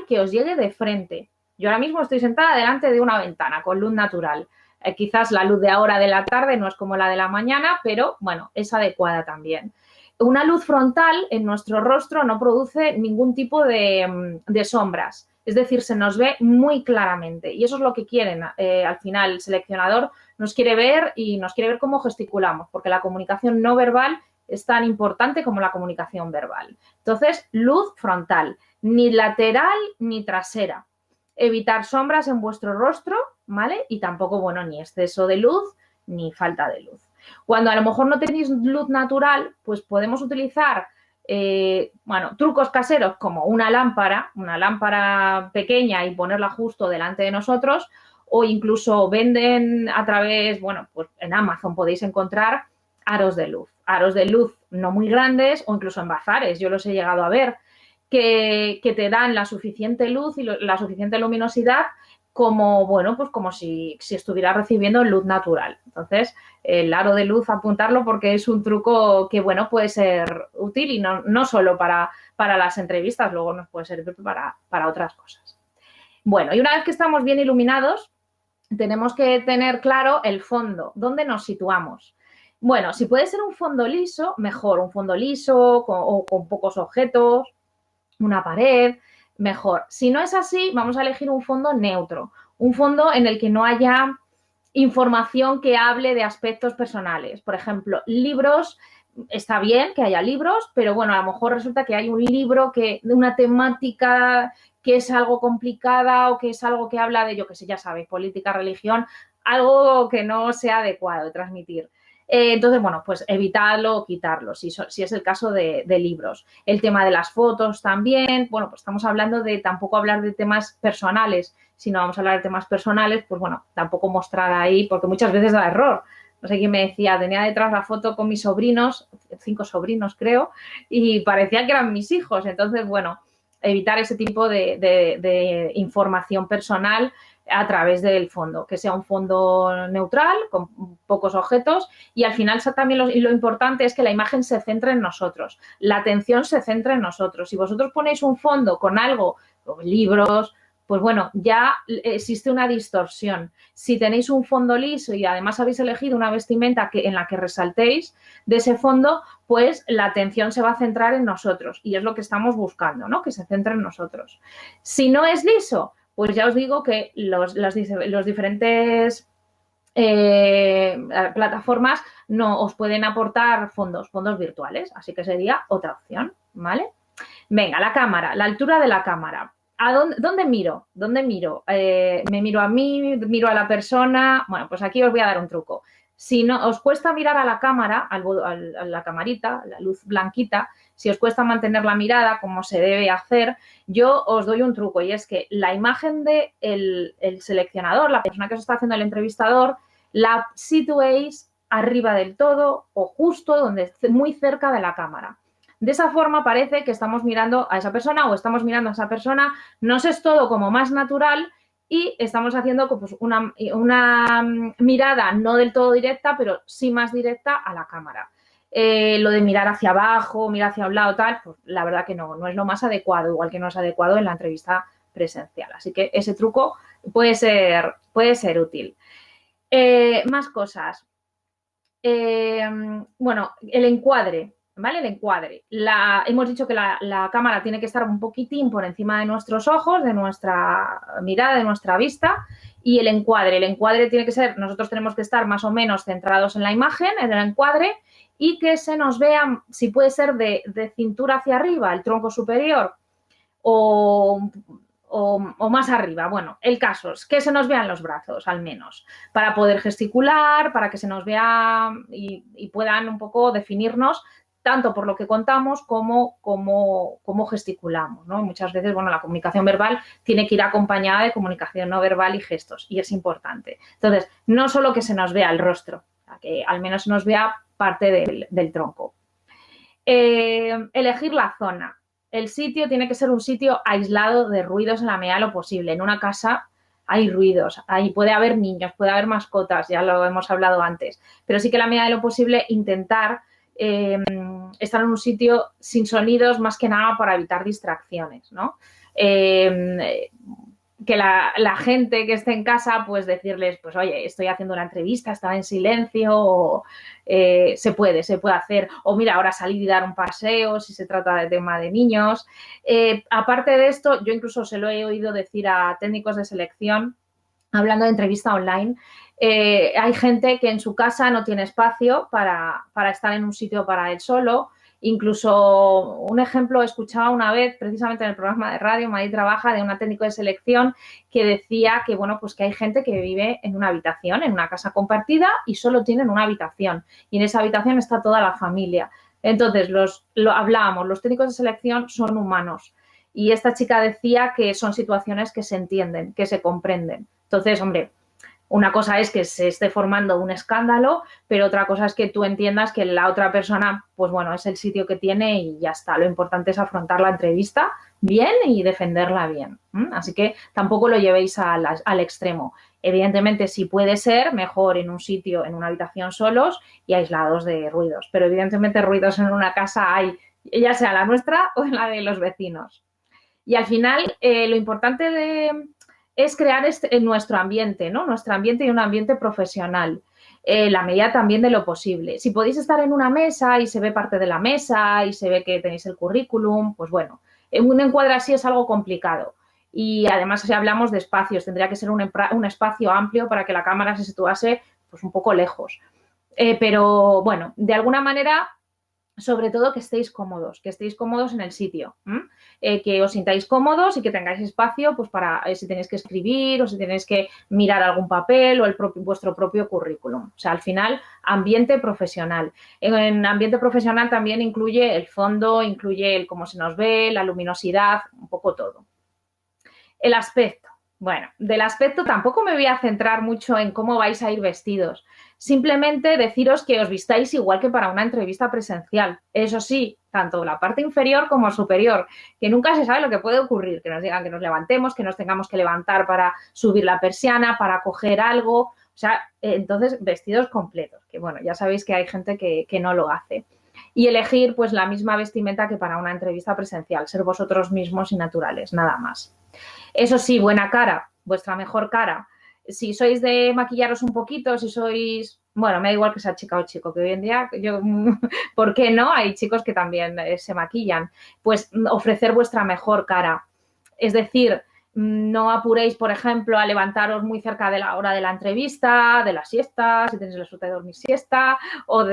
que os llegue de frente. Yo ahora mismo estoy sentada delante de una ventana con luz natural. Quizás la luz de ahora de la tarde no es como la de la mañana, pero bueno, es adecuada también. Una luz frontal en nuestro rostro no produce ningún tipo de sombras, es decir, se nos ve muy claramente y eso es lo que quieren. Al final el seleccionador nos quiere ver y nos quiere ver cómo gesticulamos, porque la comunicación no verbal es tan importante como la comunicación verbal. Entonces, luz frontal, ni lateral ni trasera. Evitar sombras en vuestro rostro, ¿vale? Y tampoco, bueno, ni exceso de luz ni falta de luz. Cuando a lo mejor no tenéis luz natural, pues podemos utilizar, trucos caseros como una lámpara pequeña y ponerla justo delante de nosotros, o incluso venden a través, pues en Amazon podéis encontrar aros de luz no muy grandes o incluso en bazares, yo los he llegado a ver, que te dan la suficiente luz y la suficiente luminosidad como, pues como si estuviera recibiendo luz natural. Entonces, el aro de luz, apuntarlo porque es un truco que, puede ser útil y no solo para las entrevistas, luego nos puede servir para otras cosas. Bueno, y una vez que estamos bien iluminados, tenemos que tener claro el fondo, dónde nos situamos. Bueno, si puede ser un fondo liso, mejor, un fondo liso o con pocos objetos, una pared, mejor. Si no es así, vamos a elegir un fondo neutro, un fondo en el que no haya información que hable de aspectos personales. Por ejemplo, libros, está bien que haya libros, pero a lo mejor resulta que hay un libro de una temática que es algo complicada o que es algo que habla de, yo qué sé, ya sabéis, política, religión, algo que no sea adecuado de transmitir. Entonces, bueno, pues evitarlo o quitarlo, si es el caso de libros. El tema de las fotos también, bueno, pues estamos hablando de tampoco hablar de temas personales, si no vamos a hablar de temas personales, pues bueno, tampoco mostrar ahí, porque muchas veces da error. No sé quién me decía, tenía detrás la foto con mis sobrinos, 5 sobrinos creo, y parecía que eran mis hijos. Entonces, bueno, evitar ese tipo de información personal a través del fondo, que sea un fondo neutral, con pocos objetos, y al final también lo importante es que la imagen se centre en nosotros, la atención se centre en nosotros. Si vosotros ponéis un fondo con algo, libros, pues bueno, ya existe una distorsión. Si tenéis un fondo liso y además habéis elegido una vestimenta en la que resaltéis de ese fondo, pues la atención se va a centrar en nosotros y es lo que estamos buscando, ¿no? Que se centre en nosotros. Si no es liso, pues ya os digo que los diferentes plataformas no os pueden aportar fondos virtuales, así que sería otra opción, ¿vale? Venga, la cámara, la altura de la cámara. ¿Dónde miro? ¿Dónde miro? ¿Me miro a mí? ¿Miro a la persona? Bueno, pues aquí os voy a dar un truco. Si no os cuesta mirar a la cámara, a la camarita, la luz blanquita, si os cuesta mantener la mirada como se debe hacer, yo os doy un truco y es que la imagen del seleccionador, la persona que os está haciendo el entrevistador, la situéis arriba del todo o justo donde muy cerca de la cámara. De esa forma parece que estamos mirando a esa persona o estamos mirando a esa persona, nos es todo como más natural y estamos haciendo pues, una mirada no del todo directa, pero sí más directa a la cámara. Lo de mirar hacia abajo, mirar hacia un lado, tal, pues la verdad que no es lo más adecuado, igual que no es adecuado en la entrevista presencial. Así que ese truco puede ser útil. Más cosas. Bueno, el encuadre, ¿vale? El encuadre. Hemos dicho que la cámara tiene que estar un poquitín por encima de nuestros ojos, de nuestra mirada, de nuestra vista. Y el encuadre tiene que ser, nosotros tenemos que estar más o menos centrados en la imagen, en el encuadre, y que se nos vea, si puede ser de cintura hacia arriba, el tronco superior, o más arriba. Bueno, el caso es que se nos vean los brazos, al menos, para poder gesticular, para que se nos vea y puedan un poco definirnos tanto por lo que contamos como gesticulamos, ¿no? Muchas veces, bueno, la comunicación verbal tiene que ir acompañada de comunicación no verbal y gestos, y es importante. Entonces, no solo que se nos vea el rostro, que al menos se nos vea parte del tronco. Elegir la zona. El sitio tiene que ser un sitio aislado de ruidos en la medida de lo posible. En una casa hay ruidos, ahí puede haber niños, puede haber mascotas, ya lo hemos hablado antes, pero sí que en la medida de lo posible intentar estar en un sitio sin sonidos, más que nada para evitar distracciones, ¿no? Que la gente que esté en casa, pues decirles, pues oye, estoy haciendo una entrevista, estaba en silencio, o se puede hacer, o mira, ahora salir y dar un paseo si se trata de tema de niños. Aparte de esto, yo incluso se lo he oído decir a técnicos de selección, hablando de entrevista online, hay gente que en su casa no tiene espacio para estar en un sitio para él solo. Incluso un ejemplo escuchaba una vez, precisamente en el programa de radio Madrid Trabaja, de una técnico de selección que decía que, bueno, pues que hay gente que vive en una habitación, en una casa compartida y solo tienen una habitación. Y en esa habitación está toda la familia. Entonces, hablábamos, los técnicos de selección son humanos. Y esta chica decía que son situaciones que se entienden, que se comprenden. Entonces, hombre, una cosa es que se esté formando un escándalo, pero otra cosa es que tú entiendas que la otra persona, pues bueno, es el sitio que tiene y ya está. Lo importante es afrontar la entrevista bien y defenderla bien. Así que tampoco lo llevéis al extremo. Evidentemente, si puede ser, mejor en un sitio, en una habitación solos y aislados de ruidos. Pero evidentemente ruidos en una casa hay, ya sea la nuestra o en la de los vecinos. Y al final, lo importante es crear nuestro ambiente, ¿no? Nuestro ambiente y un ambiente profesional. La medida también de lo posible. Si podéis estar en una mesa y se ve parte de la mesa y se ve que tenéis el currículum, pues bueno, un encuadre así es algo complicado. Y además, si hablamos de espacios, tendría que ser un espacio amplio para que la cámara se situase pues un poco lejos. Pero bueno, de alguna manera sobre todo que estéis cómodos en el sitio, que os sintáis cómodos y que tengáis espacio pues para si tenéis que escribir o si tenéis que mirar algún papel o vuestro propio currículum. O sea, al final, ambiente profesional. En ambiente profesional también incluye el fondo, incluye el cómo se nos ve, la luminosidad, un poco todo. El aspecto. Bueno, del aspecto tampoco me voy a centrar mucho en cómo vais a ir vestidos. Simplemente deciros que os vistáis igual que para una entrevista presencial. Eso sí, tanto la parte inferior como superior, que nunca se sabe lo que puede ocurrir, que nos digan que nos levantemos, que nos tengamos que levantar para subir la persiana, para coger algo. O sea, entonces vestidos completos, que bueno, ya sabéis que hay gente que no lo hace. Y elegir pues la misma vestimenta que para una entrevista presencial, ser vosotros mismos y naturales, nada más. Eso sí, buena cara, vuestra mejor cara. Si sois de maquillaros un poquito, si sois, bueno, me da igual que sea chica o chico, que hoy en día, yo, ¿por qué no? Hay chicos que también se maquillan. Pues ofrecer vuestra mejor cara. Es decir, no apuréis, por ejemplo, a levantaros muy cerca de la hora de la entrevista, de la siesta, si tenéis la suerte de dormir siesta, o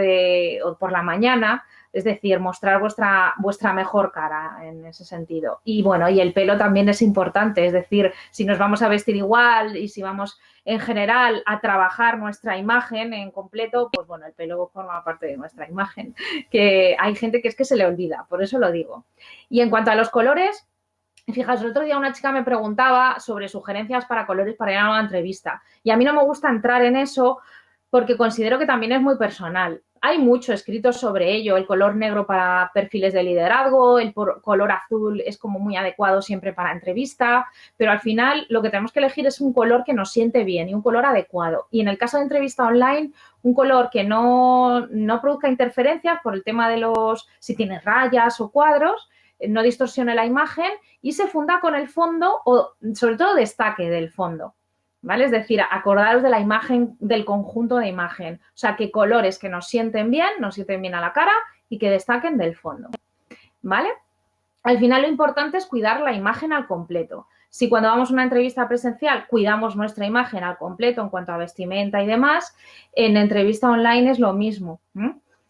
por la mañana. Es decir, mostrar vuestra mejor cara en ese sentido. Y bueno, y el pelo también es importante, es decir, si nos vamos a vestir igual y si vamos en general a trabajar nuestra imagen en completo, pues bueno, el pelo forma parte de nuestra imagen, que hay gente que es que se le olvida, por eso lo digo. Y en cuanto a los colores, fijaos, el otro día una chica me preguntaba sobre sugerencias para colores para ir a una entrevista y a mí no me gusta entrar en eso porque considero que también es muy personal. Hay mucho escrito sobre ello, el color negro para perfiles de liderazgo, el color azul es como muy adecuado siempre para entrevista, pero al final lo que tenemos que elegir es un color que nos siente bien y un color adecuado. Y en el caso de entrevista online, un color que no produzca interferencias por el tema de si tiene rayas o cuadros, no distorsione la imagen y se funda con el fondo o sobre todo destaque del fondo. ¿Vale? Es decir, acordaros de la imagen, del conjunto de imagen. O sea, que colores que nos sienten a la cara y que destaquen del fondo. ¿Vale? Al final lo importante es cuidar la imagen al completo. Si cuando vamos a una entrevista presencial cuidamos nuestra imagen al completo en cuanto a vestimenta y demás, en entrevista online es lo mismo.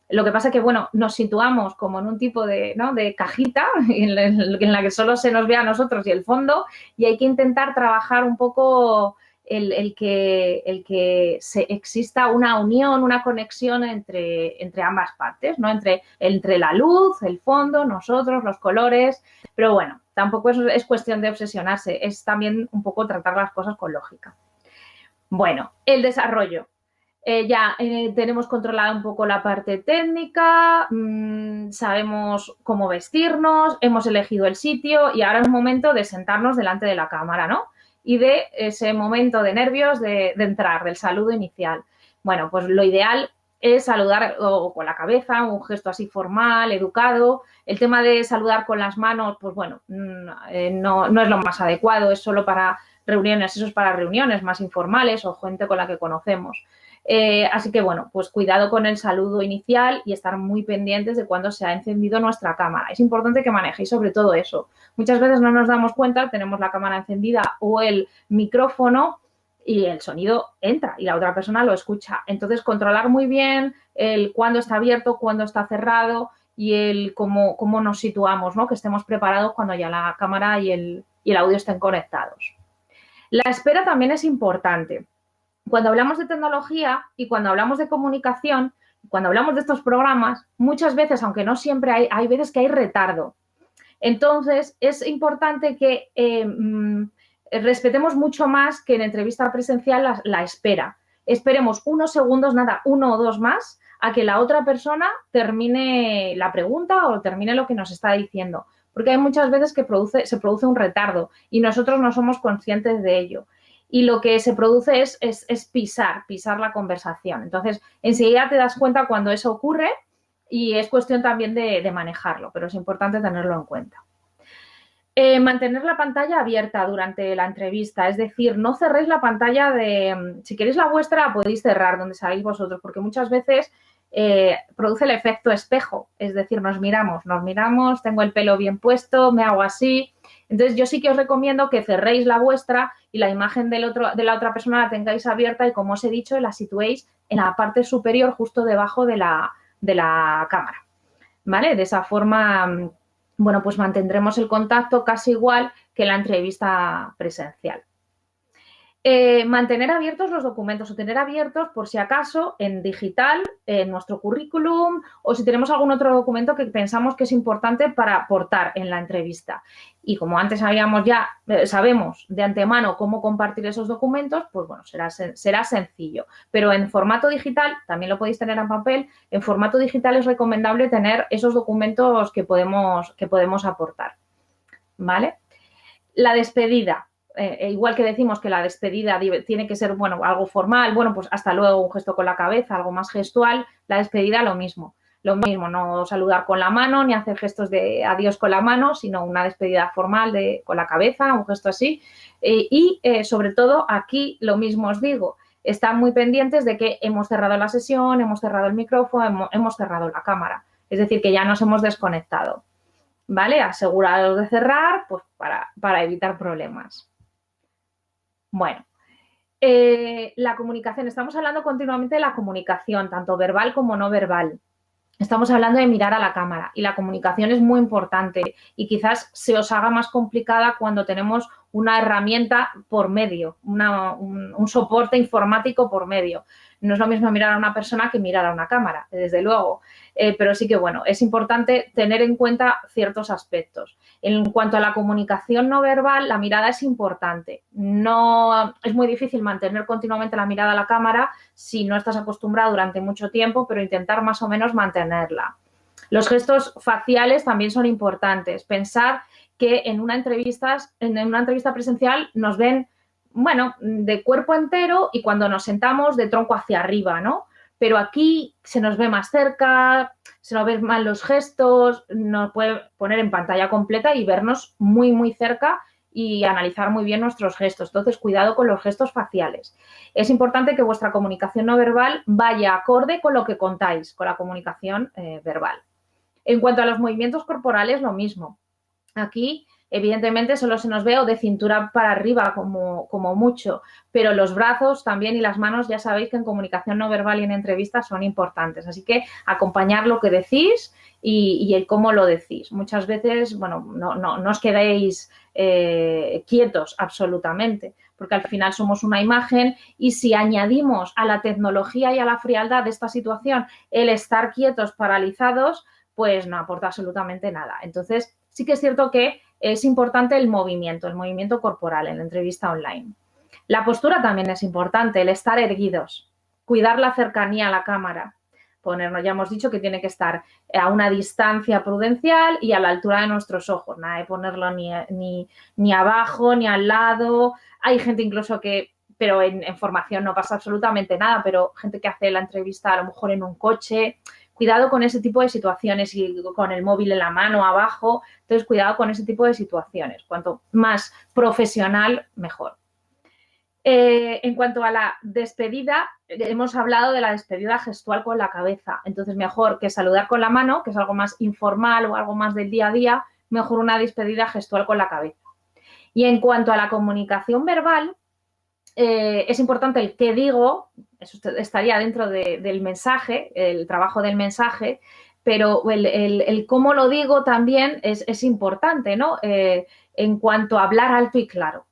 Lo que pasa es que, bueno, nos situamos como en un tipo de cajita en la que solo se nos ve a nosotros y el fondo y hay que intentar trabajar un poco el que exista una unión, una conexión entre ambas partes, ¿no? Entre la luz, el fondo, nosotros, los colores, pero bueno, tampoco es cuestión de obsesionarse, es también un poco tratar las cosas con lógica. Bueno, el desarrollo. Ya tenemos controlada un poco la parte técnica, sabemos cómo vestirnos, hemos elegido el sitio y ahora es momento de sentarnos delante de la cámara, ¿no? Y de ese momento de nervios de entrar, del saludo inicial. Bueno, pues lo ideal es saludar con la cabeza, un gesto así formal, educado. El tema de saludar con las manos, pues bueno, no es lo más adecuado, es solo para reuniones, eso es para reuniones más informales o gente con la que conocemos. Así que, bueno, pues cuidado con el saludo inicial y estar muy pendientes de cuando se ha encendido nuestra cámara. Es importante que manejéis sobre todo eso. Muchas veces no nos damos cuenta, tenemos la cámara encendida o el micrófono y el sonido entra y la otra persona lo escucha. Entonces, controlar muy bien el cuándo está abierto, cuándo está cerrado y el cómo nos situamos, ¿no? Que estemos preparados cuando ya la cámara y el audio estén conectados. La espera también es importante. Cuando hablamos de tecnología y cuando hablamos de comunicación, cuando hablamos de estos programas, muchas veces, aunque no siempre, hay veces que hay retardo. Entonces, es importante que respetemos mucho más que en entrevista presencial la espera. Esperemos unos segundos, nada, 1 o 2 más, a que la otra persona termine la pregunta o termine lo que nos está diciendo. Porque hay muchas veces que se produce un retardo y nosotros no somos conscientes de ello. Y lo que se produce es pisar la conversación. Entonces, enseguida te das cuenta cuando eso ocurre y es cuestión también de manejarlo, pero es importante tenerlo en cuenta. Mantener la pantalla abierta durante la entrevista, es decir, no cerréis la pantalla si queréis la vuestra, la podéis cerrar donde salgáis vosotros, porque muchas veces produce el efecto espejo, es decir, nos miramos, tengo el pelo bien puesto, me hago así. Entonces, yo sí que os recomiendo que cerréis la vuestra y la imagen de la otra persona la tengáis abierta y, como os he dicho, la situéis en la parte superior, justo debajo de la cámara. ¿vale? De esa forma, bueno, pues mantendremos el contacto casi igual que la entrevista presencial. Mantener abiertos los documentos o tener abiertos, por si acaso, en digital, en nuestro currículum o si tenemos algún otro documento que pensamos que es importante para aportar en la entrevista. Y como antes sabemos de antemano cómo compartir esos documentos, pues bueno, será sencillo. Pero en formato digital, también lo podéis tener en papel, en formato digital es recomendable tener esos documentos que podemos aportar, ¿vale? La despedida. Igual que decimos que la despedida tiene que ser, bueno, algo formal, bueno, pues hasta luego, un gesto con la cabeza, algo más gestual, la despedida lo mismo. Lo mismo, no saludar con la mano ni hacer gestos de adiós con la mano, sino una despedida formal con la cabeza, un gesto así. Sobre todo, aquí lo mismo os digo, están muy pendientes de que hemos cerrado la sesión, hemos cerrado el micrófono, hemos cerrado la cámara. Es decir, que ya nos hemos desconectado. ¿Vale? Aseguraros de cerrar, pues para evitar problemas. Bueno, la comunicación. Estamos hablando continuamente de la comunicación, tanto verbal como no verbal. Estamos hablando de mirar a la cámara y la comunicación es muy importante y quizás se os haga más complicada cuando tenemos una herramienta por medio, un soporte informático por medio. No es lo mismo mirar a una persona que mirar a una cámara, desde luego, pero sí que, bueno, es importante tener en cuenta ciertos aspectos. En cuanto a la comunicación no verbal, la mirada es importante. No, es muy difícil mantener continuamente la mirada a la cámara si no estás acostumbrado durante mucho tiempo, pero intentar más o menos mantenerla. Los gestos faciales también son importantes. Pensar que en una entrevista presencial nos ven, bueno, de cuerpo entero y cuando nos sentamos de tronco hacia arriba, ¿no? Pero aquí se nos ve más cerca, se nos ven mal los gestos, nos puede poner en pantalla completa y vernos muy, muy cerca y analizar muy bien nuestros gestos. Entonces, cuidado con los gestos faciales. Es importante que vuestra comunicación no verbal vaya acorde con lo que contáis, con la comunicación verbal. En cuanto a los movimientos corporales, lo mismo. Aquí, evidentemente, solo se nos ve o de cintura para arriba como mucho, pero los brazos también y las manos ya sabéis que en comunicación no verbal y en entrevistas son importantes. Así que acompañar lo que decís y el cómo lo decís. Muchas veces, bueno, no os quedéis quietos absolutamente, porque al final somos una imagen y si añadimos a la tecnología y a la frialdad de esta situación el estar quietos, paralizados, pues no aporta absolutamente nada. Entonces, sí que es cierto que es importante el movimiento corporal en la entrevista online. La postura también es importante, el estar erguidos, cuidar la cercanía a la cámara, ponernos, ya hemos dicho que tiene que estar a una distancia prudencial y a la altura de nuestros ojos, nada de ponerlo ni abajo ni al lado. Hay gente incluso pero en formación no pasa absolutamente nada, pero gente que hace la entrevista a lo mejor en un coche. Cuidado con ese tipo de situaciones y con el móvil en la mano abajo. Entonces, cuidado con ese tipo de situaciones. Cuanto más profesional, mejor. En cuanto a la despedida, hemos hablado de la despedida gestual con la cabeza. Entonces, mejor que saludar con la mano, que es algo más informal o algo más del día a día, mejor una despedida gestual con la cabeza. Y en cuanto a la comunicación verbal, es importante el qué digo, eso estaría dentro del mensaje, el trabajo del mensaje, pero el cómo lo digo también es importante, ¿no? En cuanto a hablar alto y claro.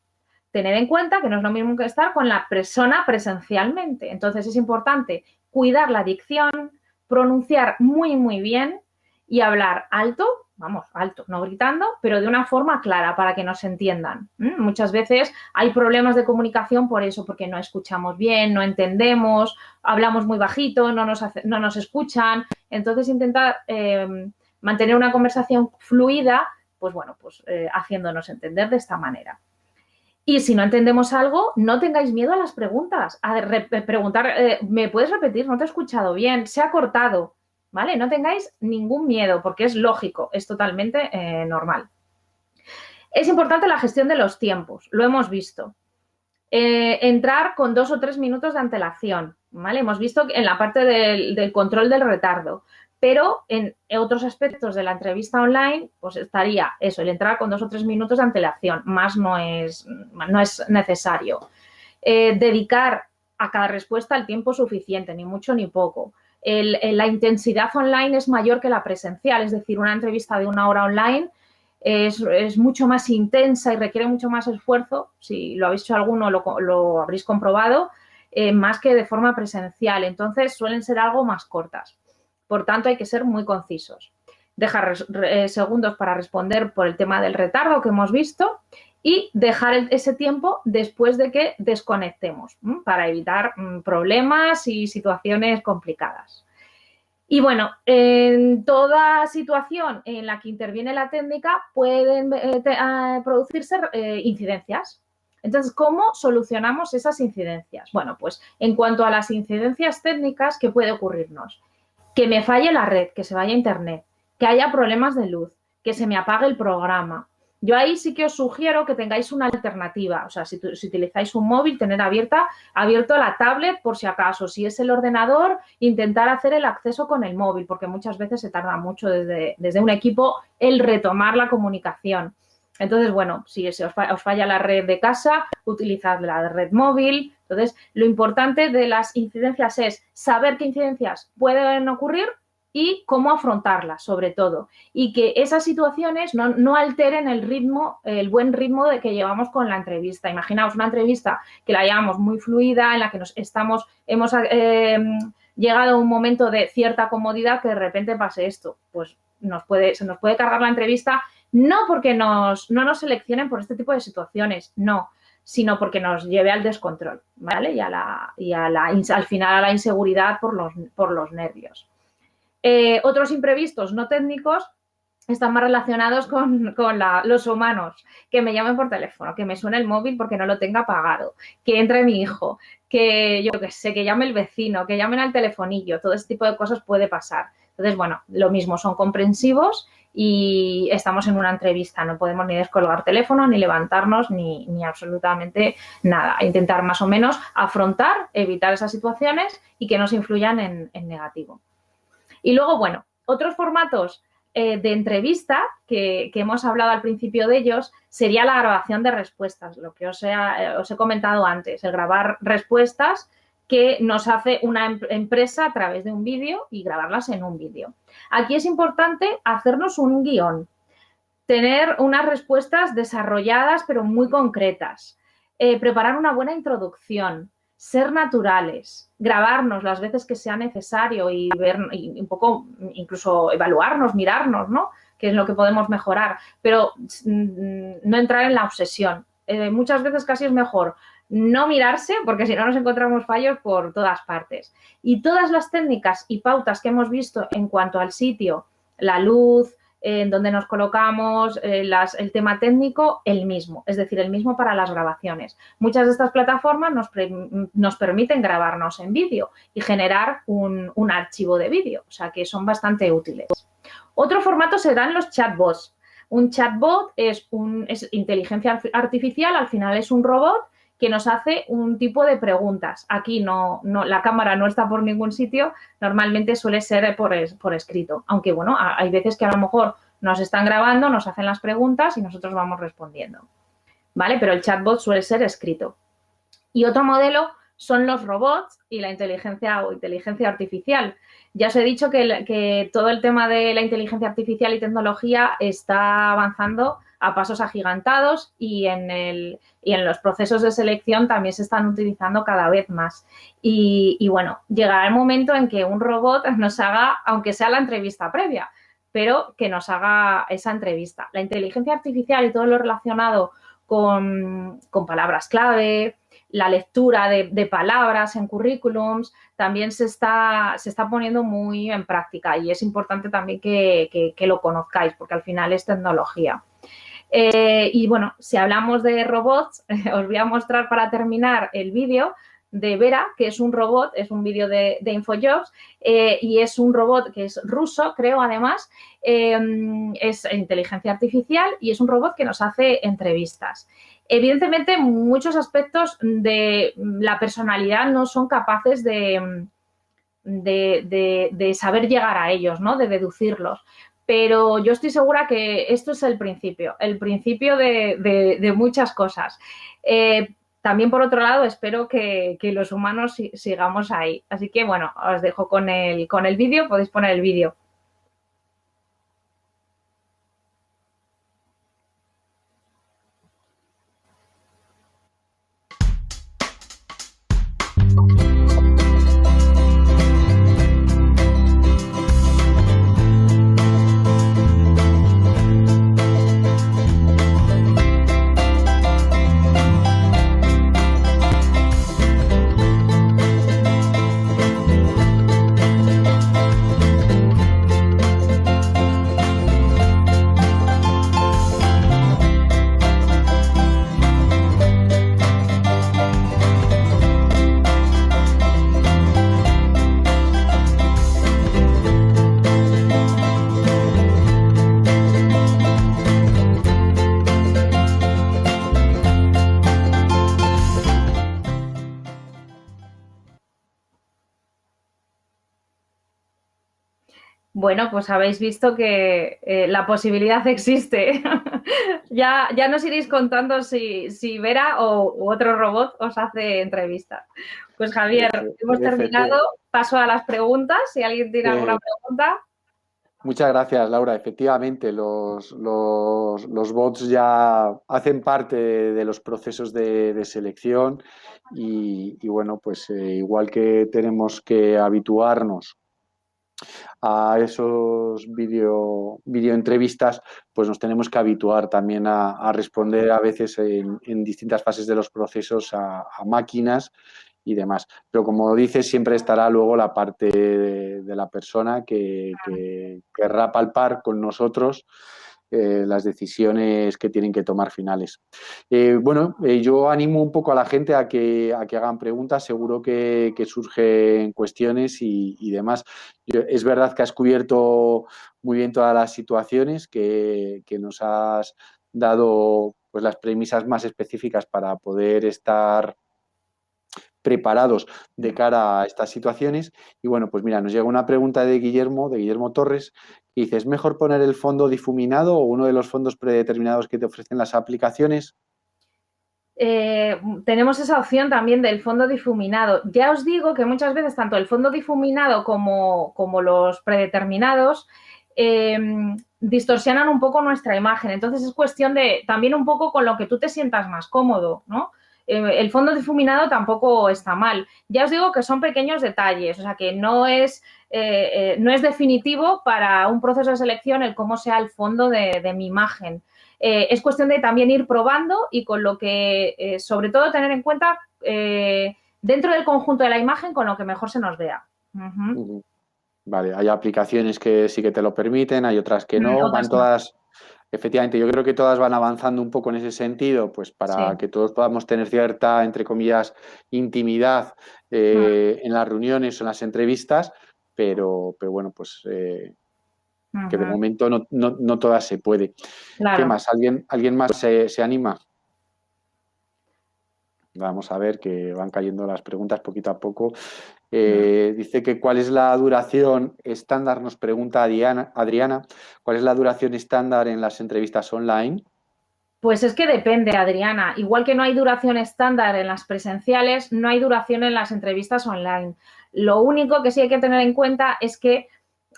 Tener en cuenta que no es lo mismo que estar con la persona presencialmente. Entonces es importante cuidar la dicción, pronunciar muy, muy bien y hablar alto, vamos, alto, no gritando, pero de una forma clara para que nos entiendan. Muchas veces hay problemas de comunicación por eso, porque no escuchamos bien, no entendemos, hablamos muy bajito, no nos escuchan. Entonces intentar mantener una conversación fluida, pues bueno, pues haciéndonos entender de esta manera. Y si no entendemos algo, no tengáis miedo a las preguntas, a preguntar, ¿me puedes repetir? No te he escuchado bien, se ha cortado, ¿vale? No tengáis ningún miedo porque es lógico, es totalmente normal. Es importante la gestión de los tiempos, lo hemos visto. Entrar con 2 o 3 minutos de antelación, ¿vale? Hemos visto en la parte del control del retardo, pero en otros aspectos de la entrevista online, pues estaría eso, el entrar con 2 o 3 minutos de antelación, más no es necesario. Dedicar a cada respuesta el tiempo suficiente, ni mucho ni poco. la intensidad online es mayor que la presencial, es decir, una entrevista de 1 hora online es mucho más intensa y requiere mucho más esfuerzo, si lo habéis hecho alguno lo habréis comprobado, más que de forma presencial. Entonces, suelen ser algo más cortas. Por tanto, hay que ser muy concisos. Dejar segundos para responder por el tema del retardo que hemos visto y dejar ese tiempo después de que desconectemos para evitar problemas y situaciones complicadas. Y bueno, en toda situación en la que interviene la técnica pueden producirse incidencias. Entonces, ¿cómo solucionamos esas incidencias? Bueno, pues en cuanto a las incidencias técnicas, ¿qué puede ocurrirnos? Que me falle la red, que se vaya a internet, que haya problemas de luz, que se me apague el programa. Yo ahí sí que os sugiero que tengáis una alternativa. O sea, si utilizáis un móvil, tener abierto la tablet por si acaso. Si es el ordenador, intentar hacer el acceso con el móvil, porque muchas veces se tarda mucho desde un equipo el retomar la comunicación. Entonces, bueno, si os falla la red de casa, utilizad la red móvil. Entonces, lo importante de las incidencias es saber qué incidencias pueden ocurrir y cómo afrontarlas, sobre todo. Y que esas situaciones no alteren el buen ritmo de que llevamos con la entrevista. Imaginaos una entrevista que la llevamos muy fluida, en la que hemos llegado a un momento de cierta comodidad, que de repente pase esto. Pues se nos puede cargar la entrevista, no porque no nos seleccionen por este tipo de situaciones, no, sino porque nos lleve al descontrol, ¿vale? Y al final a la inseguridad por los nervios. Otros imprevistos no técnicos están más relacionados con los humanos, que me llamen por teléfono, que me suene el móvil porque no lo tenga apagado, que entre mi hijo, que yo qué sé, que llame el vecino, que llamen al telefonillo, todo ese tipo de cosas puede pasar. Entonces, bueno, lo mismo, son comprensivos y estamos en una entrevista, no podemos ni descolgar teléfono, ni levantarnos, ni absolutamente nada. Intentar más o menos afrontar, evitar esas situaciones y que nos influyan en negativo. Y luego, bueno, otros formatos de entrevista que hemos hablado al principio de ellos sería la grabación de respuestas, lo que os he comentado antes, el grabar respuestas que nos hace una empresa a través de un vídeo y grabarlas en un vídeo. Aquí es importante hacernos un guión, tener unas respuestas desarrolladas pero muy concretas, preparar una buena introducción, ser naturales, grabarnos las veces que sea necesario y ver y un poco incluso evaluarnos, mirarnos, ¿no? Qué es lo que podemos mejorar, pero no entrar en la obsesión. Muchas veces casi es mejor no mirarse, porque si no nos encontramos fallos por todas partes. Y todas las técnicas y pautas que hemos visto en cuanto al sitio, la luz, en donde nos colocamos, el tema técnico, el mismo, es decir, el mismo para las grabaciones. Muchas de estas plataformas nos permiten grabarnos en vídeo y generar un archivo de vídeo, o sea que son bastante útiles. Otro formato serán los chatbots. Un chatbot es inteligencia artificial, al final es un robot que nos hace un tipo de preguntas. Aquí la cámara no está por ningún sitio, normalmente suele ser por escrito. Aunque, bueno, hay veces que a lo mejor nos están grabando, nos hacen las preguntas y nosotros vamos respondiendo, ¿vale? Pero el chatbot suele ser escrito. Y otro modelo son los robots y la inteligencia artificial. Ya os he dicho que todo el tema de la inteligencia artificial y tecnología está avanzando a pasos agigantados y en los procesos de selección también se están utilizando cada vez más. Y bueno, llegará el momento en que un robot nos haga, aunque sea la entrevista previa, pero que nos haga esa entrevista. La inteligencia artificial y todo lo relacionado con palabras clave, la lectura de palabras en currículums, también se está poniendo muy en práctica y es importante también que lo conozcáis porque al final es tecnología. Y bueno, si hablamos de robots, os voy a mostrar para terminar el vídeo de Vera, que es un robot, es un vídeo de InfoJobs y es un robot que es ruso, creo además, es inteligencia artificial y es un robot que nos hace entrevistas. Evidentemente, muchos aspectos de la personalidad no son capaces de saber llegar a ellos, ¿no? De deducirlos. Pero yo estoy segura que esto es el principio de muchas cosas. también por otro lado espero que los humanos sigamos ahí. Así que bueno, os dejo con el vídeo, podéis poner el vídeo. Bueno, pues habéis visto que la posibilidad existe. Ya nos iréis contando si Vera u otro robot os hace entrevistas. Pues Javier, hemos terminado. Paso a las preguntas. Si alguien tiene alguna pregunta. Muchas gracias, Laura. Efectivamente, los bots ya hacen parte de los procesos de selección y bueno, pues igual que tenemos que habituarnos a esos video entrevistas, pues nos tenemos que habituar también a responder a veces en distintas fases de los procesos a máquinas y demás. Pero como dices, siempre estará luego la parte de la persona que querrá palpar con nosotros las decisiones que tienen que tomar finales. Yo animo un poco a la gente a que hagan preguntas, seguro que surgen cuestiones y demás. Es verdad que has cubierto muy bien todas las situaciones, que nos has dado pues, las premisas más específicas para poder estar preparados de cara a estas situaciones. Y bueno, pues mira, nos llega una pregunta de Guillermo Torres, que dice, ¿es mejor poner el fondo difuminado o uno de los fondos predeterminados que te ofrecen las aplicaciones? Tenemos esa opción también del fondo difuminado. Ya os digo que muchas veces tanto el fondo difuminado como los predeterminados distorsionan un poco nuestra imagen. Entonces es cuestión de también un poco con lo que tú te sientas más cómodo, ¿no? El fondo difuminado tampoco está mal. Ya os digo que son pequeños detalles, o sea que no es definitivo para un proceso de selección el cómo sea el fondo de mi imagen. Es cuestión de también ir probando y con lo que, sobre todo, tener en cuenta dentro del conjunto de la imagen con lo que mejor se nos vea. Vale, hay aplicaciones que sí que te lo permiten, hay otras que no, van todas, efectivamente, yo creo que todas van avanzando un poco en ese sentido, pues para que todos podamos tener cierta, entre comillas, intimidad en las reuniones o en las entrevistas, pero bueno, pues que de momento no todas se puede. Claro. ¿Qué más? ¿Alguien más se anima? Vamos a ver que van cayendo las preguntas poquito a poco. Dice que cuál es la duración estándar, nos pregunta Adriana, ¿cuál es la duración estándar en las entrevistas online? Pues es que depende, Adriana. Igual que no hay duración estándar en las presenciales, no hay duración en las entrevistas online. Lo único que sí hay que tener en cuenta es que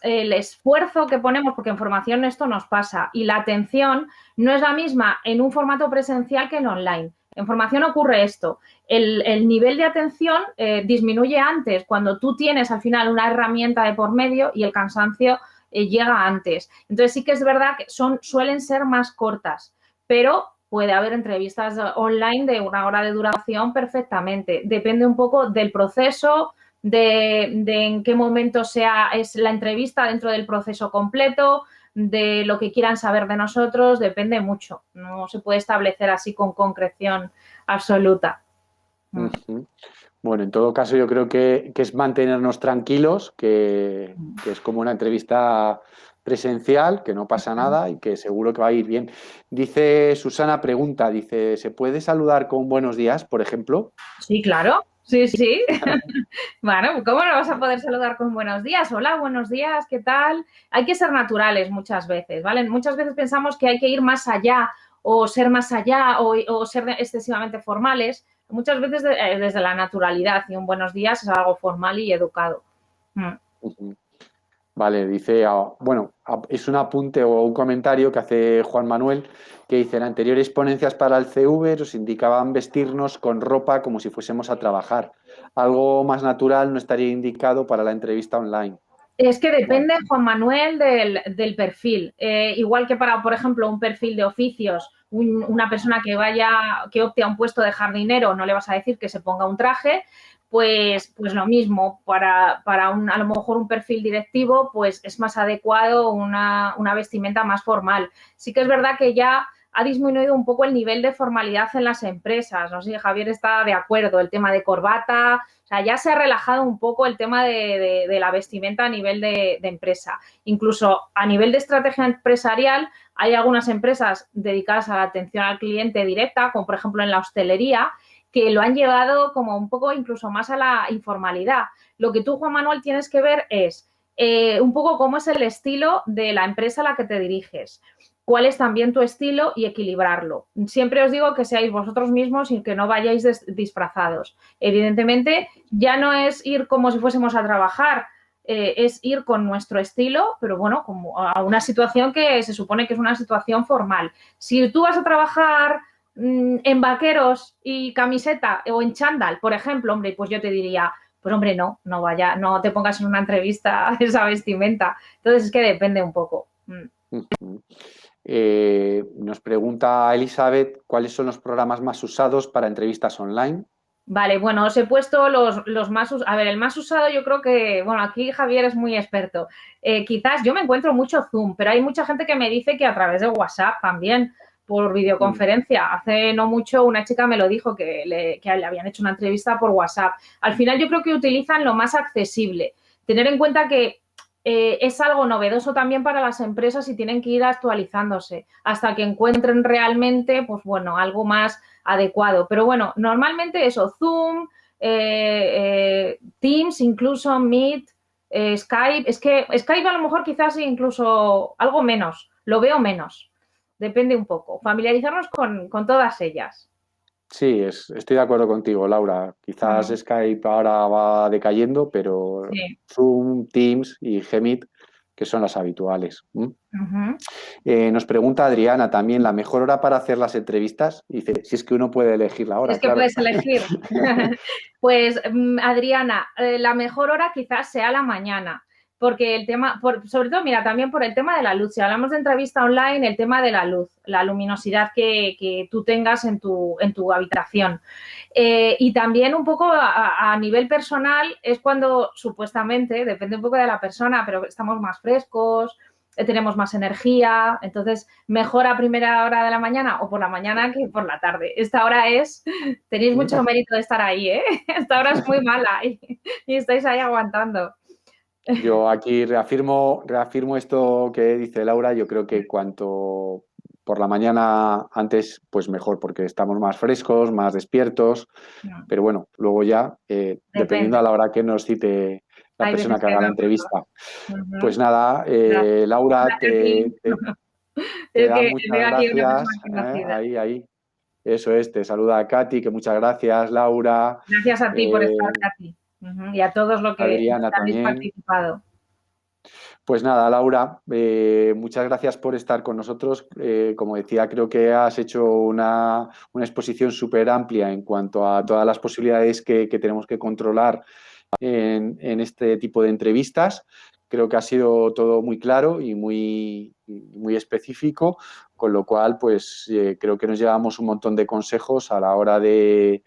el esfuerzo que ponemos, porque en formación esto nos pasa, y la atención no es la misma en un formato presencial que en online. En formación ocurre esto. El nivel de atención disminuye antes cuando tú tienes al final una herramienta de por medio y el cansancio llega antes. Entonces sí que es verdad que suelen ser más cortas, pero puede haber entrevistas online de 1 hora de duración perfectamente. Depende un poco del proceso, de en qué momento es la entrevista dentro del proceso completo, de lo que quieran saber de nosotros, depende mucho. No se puede establecer así con concreción absoluta. Bueno, en todo caso yo creo que es mantenernos tranquilos, que es como una entrevista presencial, que no pasa nada y que seguro que va a ir bien. Dice Susana, dice, ¿se puede saludar con buenos días, por ejemplo? Sí, claro. Sí, sí. Bueno, ¿cómo no vas a poder saludar con buenos días? Hola, buenos días, ¿qué tal? Hay que ser naturales muchas veces, ¿vale? Muchas veces pensamos que hay que ir más allá o ser más allá o ser excesivamente formales. muchas veces desde la naturalidad y un buenos días es algo formal y educado. Ujú. Vale, dice, bueno, es un apunte o un comentario que hace Juan Manuel, que dice, en anteriores ponencias para el CV nos indicaban vestirnos con ropa como si fuésemos a trabajar. Algo más natural no estaría indicado para la entrevista online. Es que Bueno, depende, Juan Manuel, del perfil. Igual que para, por ejemplo, un perfil de oficios, una persona que opte a un puesto de jardinero, no le vas a decir que se ponga un traje, pues lo mismo, a lo mejor un perfil directivo, pues es más adecuado una vestimenta más formal. Sí que es verdad que ya ha disminuido un poco el nivel de formalidad en las empresas. No sé si Javier está de acuerdo, el tema de corbata, o sea, ya se ha relajado un poco el tema de la vestimenta a nivel de empresa. Incluso a nivel de estrategia empresarial, hay algunas empresas dedicadas a la atención al cliente directa, como por ejemplo en la hostelería, que lo han llevado como un poco incluso más a la informalidad. Lo que tú, Juan Manuel, tienes que ver es un poco cómo es el estilo de la empresa a la que te diriges, cuál es también tu estilo y equilibrarlo. Siempre os digo que seáis vosotros mismos y que no vayáis disfrazados. Evidentemente, ya no es ir como si fuésemos a trabajar, es ir con nuestro estilo, pero bueno, como a una situación que se supone que es una situación formal. Si tú vas a trabajar en vaqueros y camiseta o en chándal, por ejemplo, hombre, pues yo te diría, pues hombre, no te pongas en una entrevista esa vestimenta. Entonces es que depende un poco. nos pregunta Elizabeth cuáles son los programas más usados para entrevistas online. Vale, bueno, os he puesto los más usados. A ver, el más usado yo creo que, bueno, aquí Javier es muy experto. Quizás yo me encuentro mucho Zoom, pero hay mucha gente que me dice que a través de WhatsApp también, por videoconferencia. Hace no mucho una chica me lo dijo que le habían hecho una entrevista por WhatsApp. Al final yo creo que utilizan lo más accesible. Tener en cuenta que es algo novedoso también para las empresas y tienen que ir actualizándose hasta que encuentren realmente, pues bueno, algo más adecuado. Pero bueno, normalmente eso, Zoom, Teams, incluso Meet, Skype. Es que Skype a lo mejor quizás incluso algo menos, lo veo menos. Depende un poco. Familiarizarnos con todas ellas. Sí, estoy de acuerdo contigo, Laura. Quizás Skype ahora va decayendo, pero Sí. Zoom, Teams y Gmeet, que son las habituales. Uh-huh. Nos pregunta Adriana también la mejor hora para hacer las entrevistas. Dice, si es que uno puede elegir la hora, Es que claro. puedes elegir. Pues, Adriana, la mejor hora quizás sea la mañana, porque el tema, sobre todo, mira, también por el tema de la luz. Si hablamos de entrevista online, el tema de la luz, la luminosidad que tú tengas en tu habitación. Y también un poco a nivel personal es cuando supuestamente, depende un poco de la persona, pero estamos más frescos, tenemos más energía, entonces mejor a primera hora de la mañana o por la mañana que por la tarde. Esta hora tenéis mucho mérito de estar ahí, ¿eh? Esta hora es muy mala y estáis ahí aguantando. Yo aquí reafirmo esto que dice Laura. Yo creo que cuanto por la mañana antes, pues mejor, porque estamos más frescos, más despiertos. No, Pero bueno, luego ya, dependiendo depende. a la hora que nos cite la Hay persona veces que que haga no. la entrevista. Uh-huh. Pues nada, Gracias. Laura, Gracias a ti. te Es da que muchas veo aquí una gracias. persona conocida. Ahí. Eso es, te saluda a Katy, que muchas gracias, Laura. Gracias a ti por estar Eh, aquí. Uh-huh. Y a todos los que Adriana habéis también. participado. Pues nada, Laura, muchas gracias por estar con nosotros. Como decía, creo que has hecho una exposición súper amplia en cuanto a todas las posibilidades que tenemos que controlar en este tipo de entrevistas. Creo que ha sido todo muy claro y muy específico, con lo cual, pues creo que nos llevamos un montón de consejos a la hora de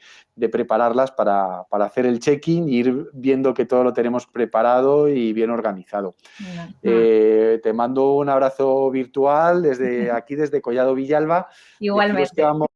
prepararlas para hacer el check-in e ir viendo que todo lo tenemos preparado y bien organizado. Uh-huh. Te mando un abrazo virtual desde aquí, desde Collado Villalba. Deciros que Igualmente. vamos